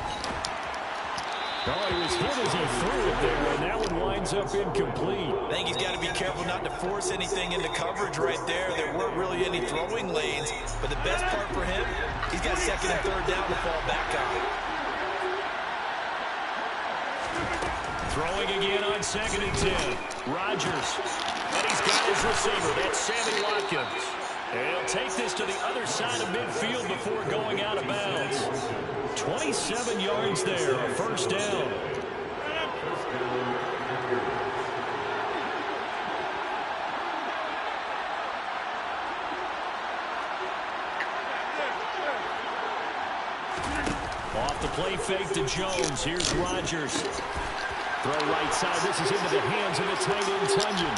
Oh, he was hit as he threw it there, and that one winds up incomplete. I think he's got to be careful not to force anything into coverage right there. There weren't really any throwing lanes, but the best part for him, he's got 2nd and 3rd down to fall back on. Throwing again on 2nd and 10. Rodgers. And he's got his receiver. That's Sammy Watkins. And he'll take this to the other side of midfield before going out of bounds. 27 yards there, a 1st down. Off the play fake to Jones. Here's Rodgers. Throw right side. This is into the hands of the tight end, Tunyon.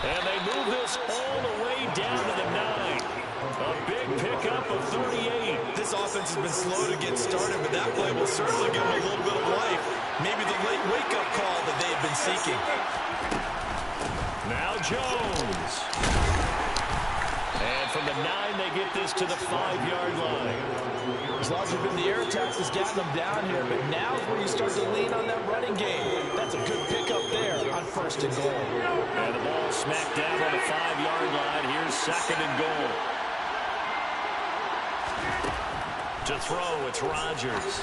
And they move this all the way down to the 9. A big pickup of 38. This offense has been slow to get started, but that play will certainly give them a little bit of life. Maybe the late wake-up call that they've been seeking. Now Jones. And from the 9, they get this to the 5-yard line. As long as you've been the air attack has gotten them down here, but now is where you start to lean on that running game. That's a good pickup there on 1st and goal. And the ball smacked down on the 5-yard line. Here's 2nd and goal. To throw, it's Rodgers.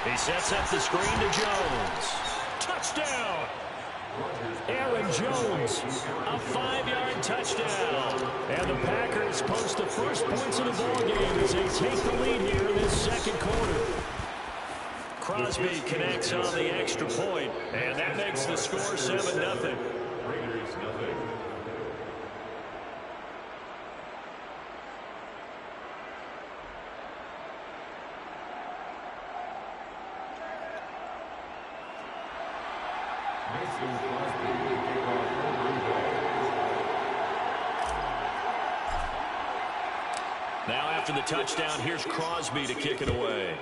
He sets up the screen to Jones. Touchdown! Aaron Jones, a 5-yard touchdown. And the Packers post the first points of the ballgame as they take the lead here in this 2nd quarter. Crosby connects on the extra point, and that makes the score 7-0. Now after the touchdown, here's Crosby to kick it away.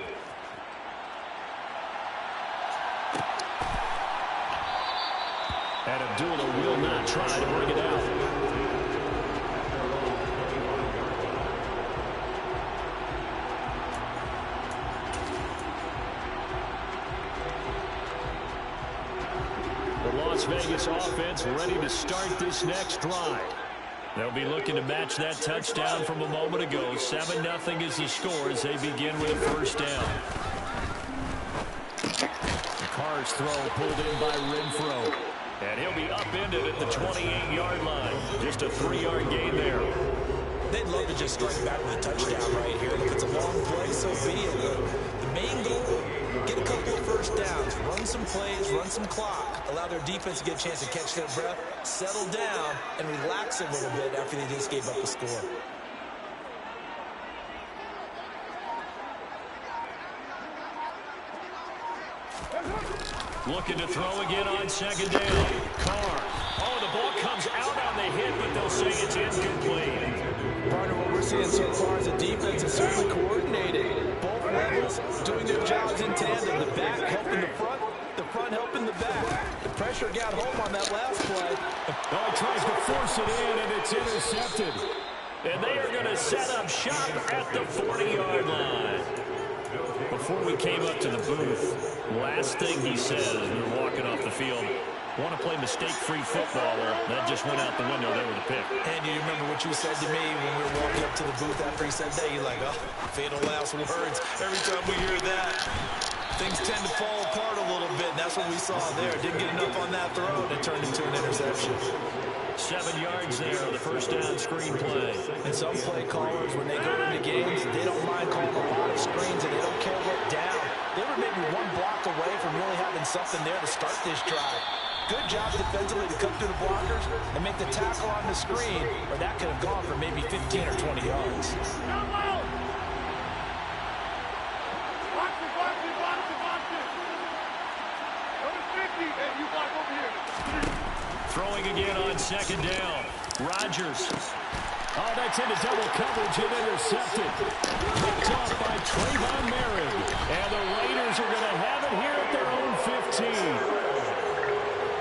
And Abdullah will not try to bring it out. The Las Vegas offense ready to start this next drive. They'll be looking to match that touchdown from a moment ago. 7-0 is the score as they begin with a 1st down. Carr's throw pulled in by Renfro. And he'll be upended at the 28-yard line. Just a 3-yard gain there. They'd love to just strike back with a touchdown right here. If it's a long play, so be it. The main goal, get a couple of 1st downs, run some plays, run some clock, allow their defense to get a chance to catch their breath, settle down, and relax a little bit after they just gave up a score. Looking to throw again on 2nd down. Carr. Oh, the ball comes out on the hit, but they'll say it's incomplete. Partner, what we're seeing so far is the defense is certainly coordinated. Both levels doing their jobs in tandem. The back helping the front helping the back. The pressure got home on that last play. Oh, he tries to force it in, and it's intercepted. And they are going to set up shop at the 40-yard line. Before we came up to the booth, last thing he said as we were walking off the field, want to play mistake-free football. Well, that just went out the window there with a pick. And you remember what you said to me when we were walking up to the booth after he said that? You're like, oh, fatal last words. Every time we hear that, things tend to fall apart a little bit, and that's what we saw there. Didn't get enough on that throw, and it turned into an interception. 7 yards there on the 1st down screen play. And some play callers, when they go into games, they don't mind calling a lot of screens, and they don't care what down. They were maybe one block away from really having something there to start this drive. Good job defensively to come through the blockers and make the tackle on the screen, or that could have gone for maybe 15 or 20 yards. Throwing again on 2nd down. Rodgers. Oh, that's into double coverage and intercepted. Picked off by Trayvon Merrick. And the Raiders are going to have it here at their own 15.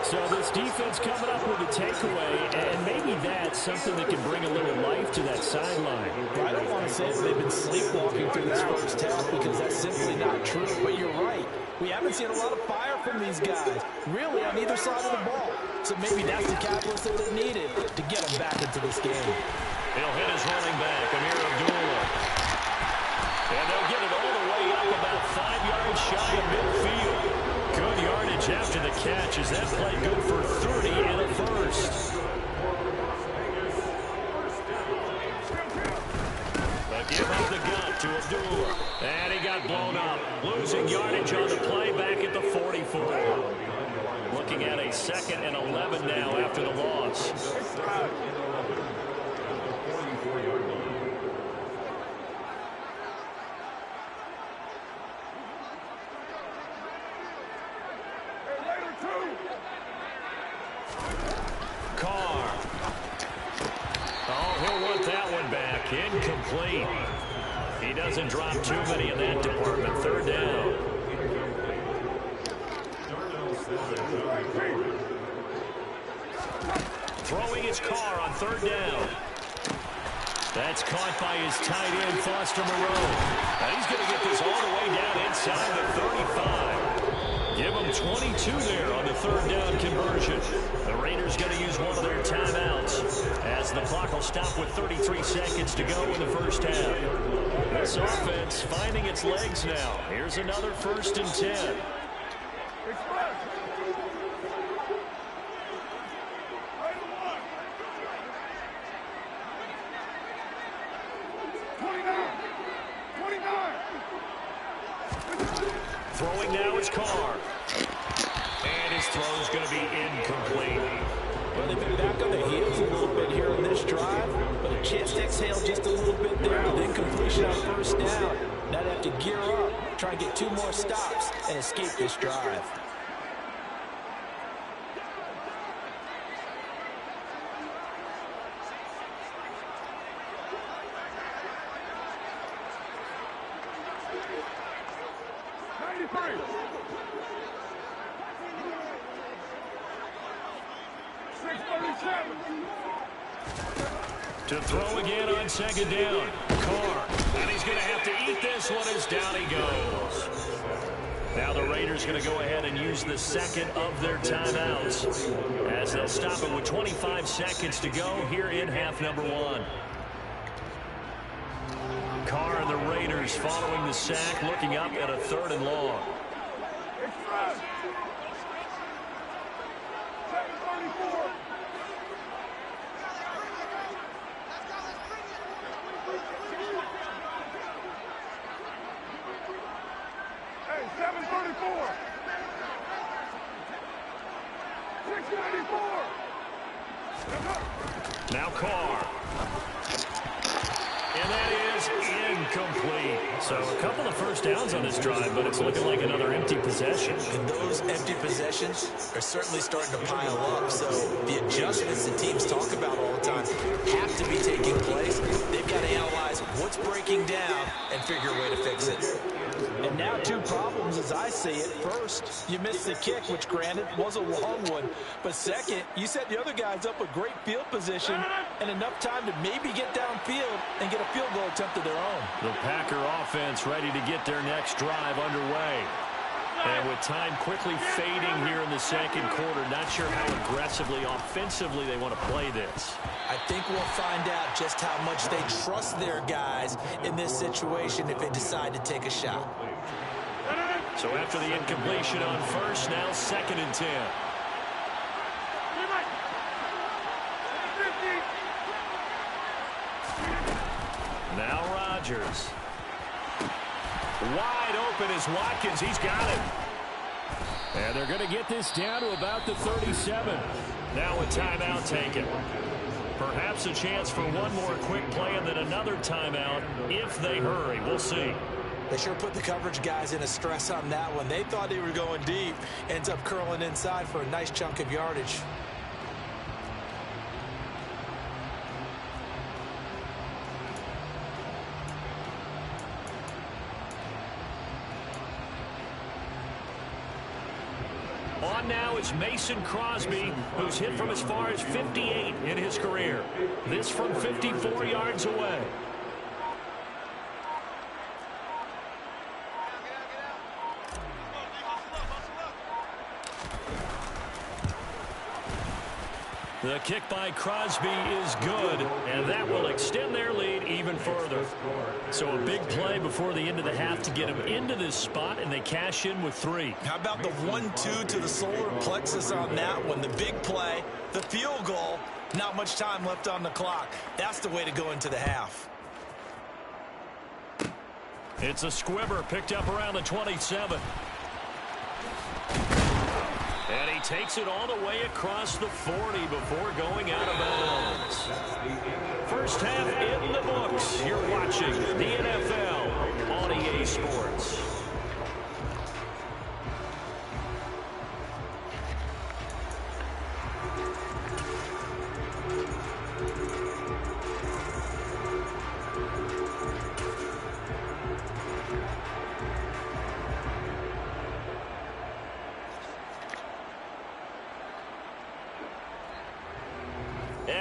So this defense coming up with a takeaway, and maybe that's something that can bring a little life to that sideline. I don't want to say that they've been sleepwalking through this 1st half because that's simply not true, but you're right. We haven't seen a lot of fire from these guys, really, on either side of the ball. So maybe that's the catalyst that they needed to get them back into this game. He'll hit his running back, Amir Abdullah. And they'll get it all the way up about 5 yards shy of midfield. Good yardage after the catch. Is that play good for 30 and a 1st? But give up the gut to Abdullah. And he got blown up. Losing yardage on the play back at the 44. Looking at a 2nd and 11 now after the loss. Carr. Oh, he'll want that one back. Incomplete. He doesn't drop too many in that department. 3rd down. Throwing his Carr on 3rd down. That's caught by his tight end, Foster Moreau. And he's going to get this all the way down inside the 35. Give him 22 there on the third down conversion. The Raiders going to use one of their timeouts as the clock will stop with 33 seconds to go in the first half. This offense finding its legs now. Here's another 1st and 10. Throwing now is Carr. And his throw is going to be incomplete. Well, they've been back on their heels a little bit here in this drive, but a chance to exhale just a little bit there, and then completion on 1st down. Now they have to gear up, try and get 2 more stops, and escape this drive. To throw again on 2nd down. Carr. And he's going to have to eat this one as down he goes. Now the Raiders going to go ahead and use the 2nd of their timeouts as they'll stop it with 25 seconds to go here in half number 1. Carr and the Raiders following the sack, looking up at a 3rd and long. Now Carr. And that is incomplete. So a couple of 1st downs on this drive, but it's looking like another empty possession. And those empty possessions are certainly starting to pile up. So the adjustments that teams talk about all the time have to be taking place. They've got to analyze what's breaking down and figure a way to fix it. And now 2 problems as I see it. First, you missed the kick, which granted was a long one. But second, you set the other guys up with great field position and enough time to maybe get downfield and get a field goal attempt of their own. The Packer offense ready to get their next drive underway. And with time quickly fading here in the 2nd quarter, not sure how aggressively, offensively they want to play this. I think we'll find out just how much they trust their guys in this situation if they decide to take a shot. So after the incompletion on 1st, now 2nd and 10. Now Rodgers. Wide open is Watkins. He's got it. And they're going to get this down to about the 37. Now a timeout taken. Perhaps a chance for one more quick play and then another timeout if they hurry. We'll see. They sure put the coverage guys in a stress on that one. They thought they were going deep. Ends up curling inside for a nice chunk of yardage. On now is Mason Crosby, who's hit from as far as 58 in his career. This from 54 yards away. The kick by Crosby is good, and that will extend their lead even further. So a big play before the end of the half to get them into this spot, and they cash in with 3. How about the 1-2 to the solar plexus on that one? The big play, the field goal, not much time left on the clock. That's the way to go into the half. It's a squibber picked up around the 27. And he takes it all the way across the 40 before going out of bounds. First half in the books. You're watching the NFL on EA Sports.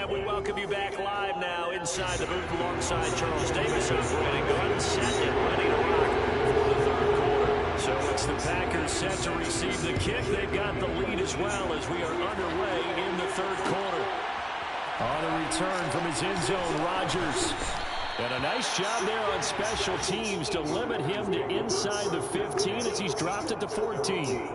And we welcome you back live now inside the booth alongside Charles Davis, operating gun, set and ready to rock for the third quarter. So it's the Packers set to receive the kick. They've got the lead as well as we are underway in the third quarter. On a return from his end zone, Rodgers. And a nice job there on special teams to limit him to inside the 15 as he's dropped it to 14.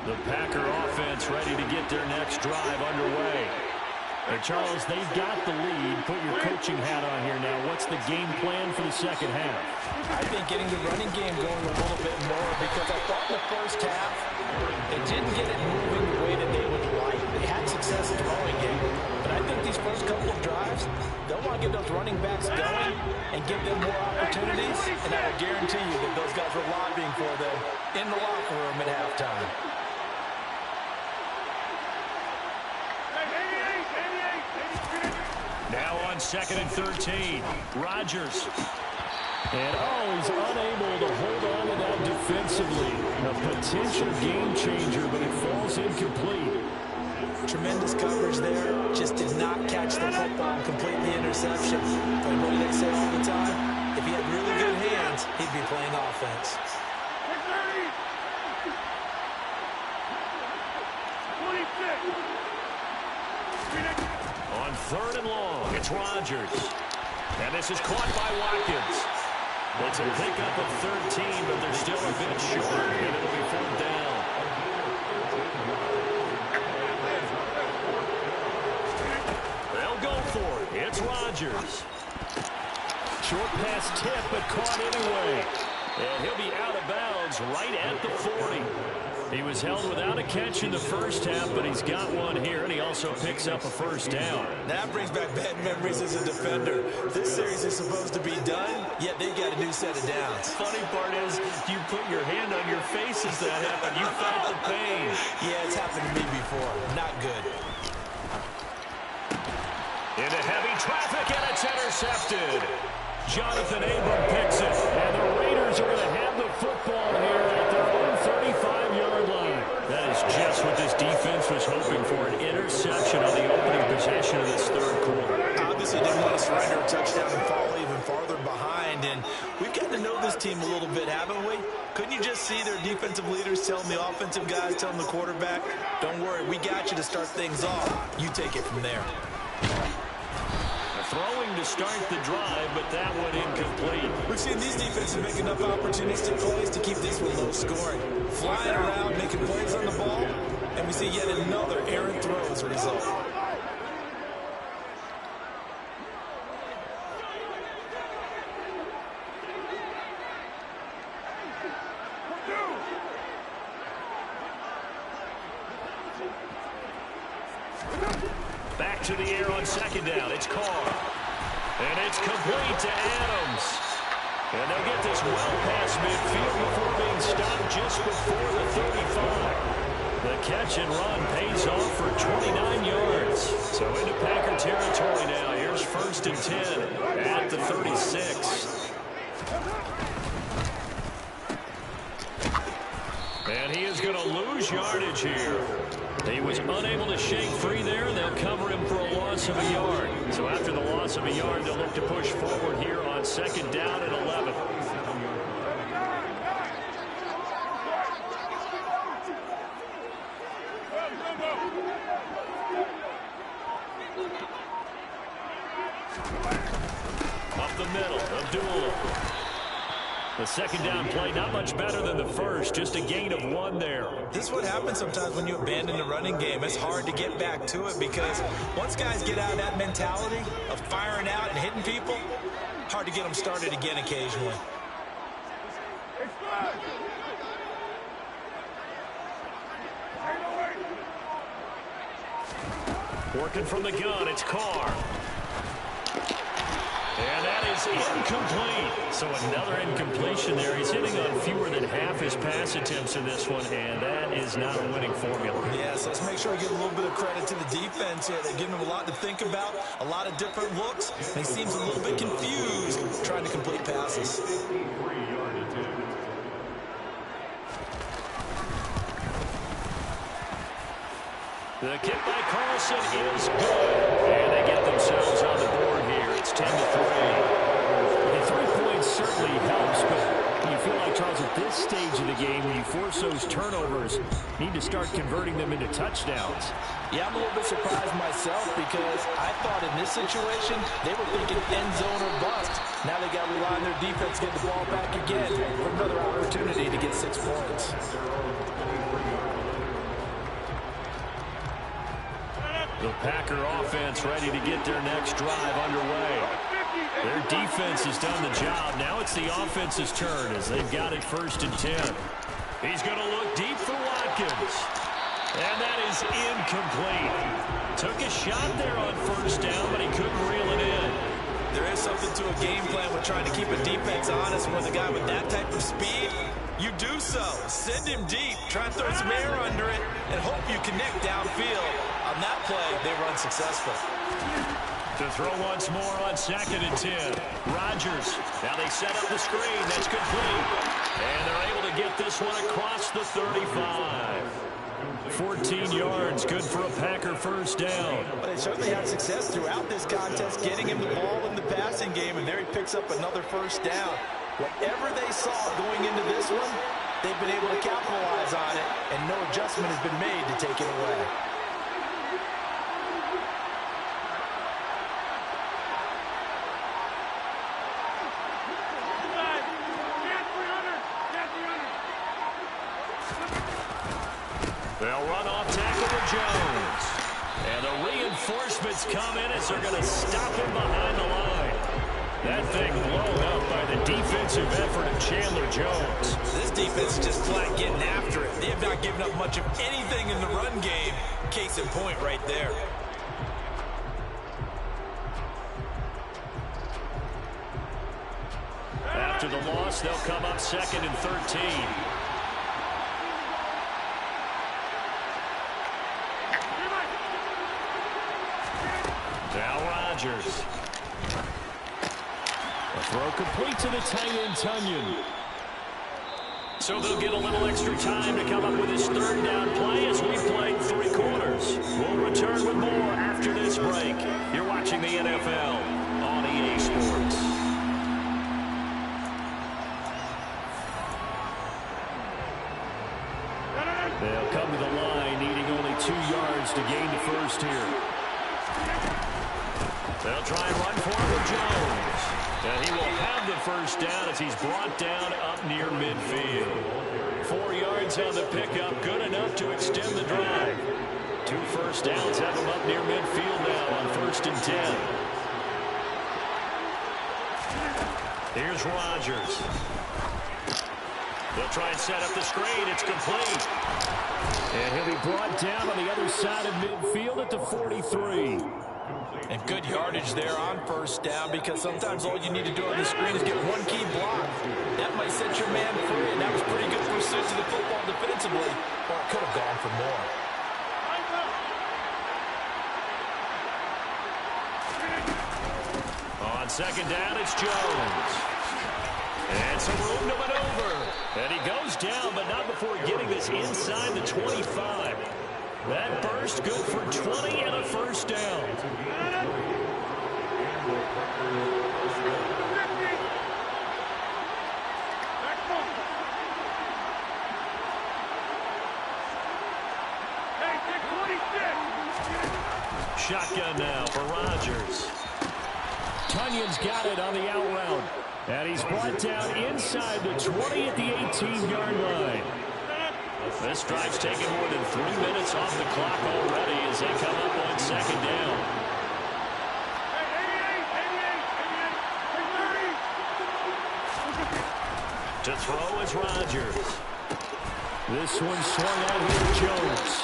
The Packer offense ready to get their next drive underway. And Charles, they've got the lead. Put your coaching hat on here now. What's the game plan for the second half? I think getting the running game going a little bit more, because I thought in the first half they didn't get it moving the way that they would like. They had success throwing it. But I think these first couple of drives, they'll want to get those running backs going and give them more opportunities. And I will guarantee you that those guys were lobbying for them in the locker room at halftime. Now on 2nd and 13, Rodgers. And he's unable to hold on to that defensively. A potential game changer, but it falls incomplete. Tremendous coverage there. Just did not catch the football and complete the interception. But what do they say all the time? If he had really good hands, he'd be playing offense. On 3rd and long, it's Rodgers. And this is caught by Watkins. It's a pickup of 13, but they're still a bit short, and it'll be 4th down. They'll go for it. It's Rodgers. Short pass tip, but caught anyway. And he'll be out of bounds right at the 40. He was held without a catch in the first half, but he's got one here, and he also picks up a first down. That brings back bad memories as a defender. This series is supposed to be done, yet they've got a new set of downs. Funny part is you put your hand on your face as that happened. You felt the pain. Yeah, it's happened to me before. Not good. Into heavy traffic, and it's intercepted. Jonathan Abram picks it, and the Raiders are going to have the football here at their own 35-yard line. That is just what this defense was hoping for, an interception on the opening possession of this third quarter. Obviously didn't want to surrender a touchdown and fall even farther behind, and we've gotten to know this team a little bit, haven't we? Couldn't you just see their defensive leaders telling the offensive guys, telling the quarterback, don't worry, we got you to start things off. You take it from there. Throwing to start the drive, but that one incomplete. We've seen these defenses make enough opportunistic plays to keep this one low scoring. Flying around, making plays on the ball, and we see yet another errant throw as a result. Back to the air on 2nd down. It's Carr. And it's complete to Adams. And they'll get this well past midfield before being stopped just before the 35. The catch and run pays off for 29 yards. So into Packer territory now. Here's 1st and 10 at the 36. And he is going to lose yardage here. He was unable to shake free there, and they'll cover him for a loss of a yard. So after the loss of a yard, they'll look to push forward here on 2nd down at 11. Up the middle, Abdullah. The 2nd down play, not much better than the first, just a gain of 1 there. This is what happens sometimes when you abandon the running game. It's hard to get back to it because once guys get out of that mentality of firing out and hitting people, hard to get them started again occasionally. Working from the gun, it's Carr. And that is incomplete. So another incompletion there. He's hitting on fewer than half his pass attempts in this one, and that is not a winning formula. Yeah, so let's make sure we give a little bit of credit to the defense here. They're giving him a lot to think about, a lot of different looks, and he seems a little bit confused trying to complete passes. The kick by Carlson is good. And they get themselves on the board here. It's 10-3. The 3 points certainly helps, but you feel like, Charles, at this stage of the game, when you force those turnovers, you need to start converting them into touchdowns. Yeah, I'm a little bit surprised myself because I thought in this situation, they were thinking end zone or bust. Now they got to rely on their defense to get the ball back again for another opportunity to get 6 points. The Packer offense ready to get their next drive underway. Their defense has done the job. Now it's the offense's turn as they've got it 1st and 10. He's going to look deep for Watkins. And that is incomplete. Took a shot there on 1st down, but he couldn't reel it in. There is something to a game plan with trying to keep a defense honest. With a guy with that type of speed, you do so. Send him deep. Try and throw some air under it and hope you connect downfield. On that play, they run successful. To throw once more on 2nd and 10. Rodgers. Now they set up the screen. That's complete. And they're able to get this one across the 35. 14 yards, good for a Packer 1st down. But they certainly had success throughout this contest, getting him the ball in the passing game, and there he picks up another 1st down. Whatever they saw going into this one, they've been able to capitalize on it, and no adjustment has been made to take it away. They'll run off tackle to Jones. And the reinforcements come in as they're going to stop him behind the line. That thing blown up by the defensive effort of Chandler Jones. This defense is just flat getting after it. They have not given up much of anything in the run game. Case in point right there. After the loss, they'll come up 2nd and 13. Now Rodgers. A throw complete to the tight end, Tunyon. So they'll get a little extra time to come up with his 3rd down play as we played 3 quarters. We'll return with more after this break. You're watching the NFL on EA Sports. They'll come to the line, needing only 2 yards to gain the 1st here. They'll try and run for it with Jones. And he will have the 1st down as he's brought down up near midfield. 4 yards on the pickup, good enough to extend the drive. 2 1st downs have him up near midfield now on 1st and 10. Here's Rodgers. They'll try and set up the screen. It's complete. And he'll be brought down on the other side of midfield at the 43. And good yardage there on 1st down because sometimes all you need to do on the screen is get one key block. That might set your man free, and that was pretty good pursuit to the football defensively, or it could have gone for more. On 2nd down, it's Jones. And some room to maneuver. And he goes down, but not before getting this inside the 25. That burst good for 20 and a 1st down. Shotgun now for Rodgers. Tunyon's got it on the out route. And he's brought down inside the 20 at the 18-yard line. This drive's taken more than 3 minutes off the clock already as they come up on 2nd down. To throw is Rodgers. This one swung out here to Jones.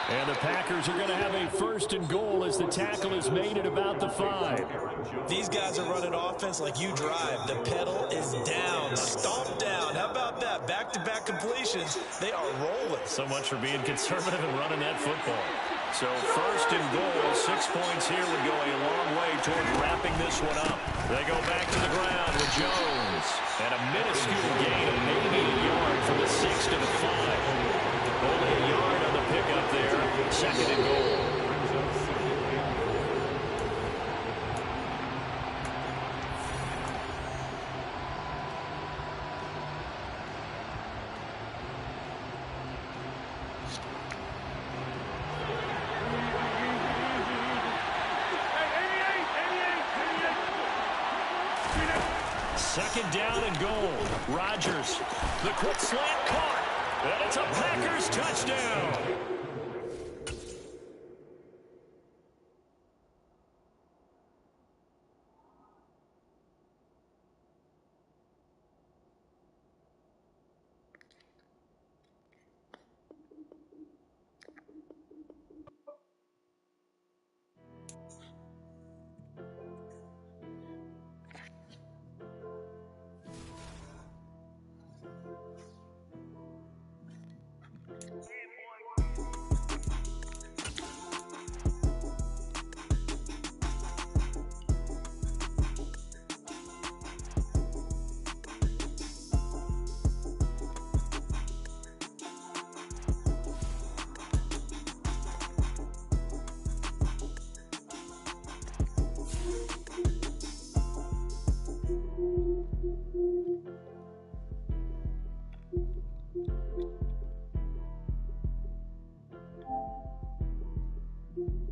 And the Packers are going to have a 1st and goal as the tackle is made at about the 5. These guys are running offense like you drive. The pedal is down, stomp down. How about that? Back-to-back completions. They are rolling. So much for being conservative and running that football. So 1st and goal, 6 points here would go a long way toward wrapping this one up. They go back to the ground with Jones. And a minuscule gain of maybe a yard from the 6 to the 5. Only a yard on the pick up there. Second and goal. Second down and goal. Rodgers, the quick slant caught. And it's a Packers touchdown.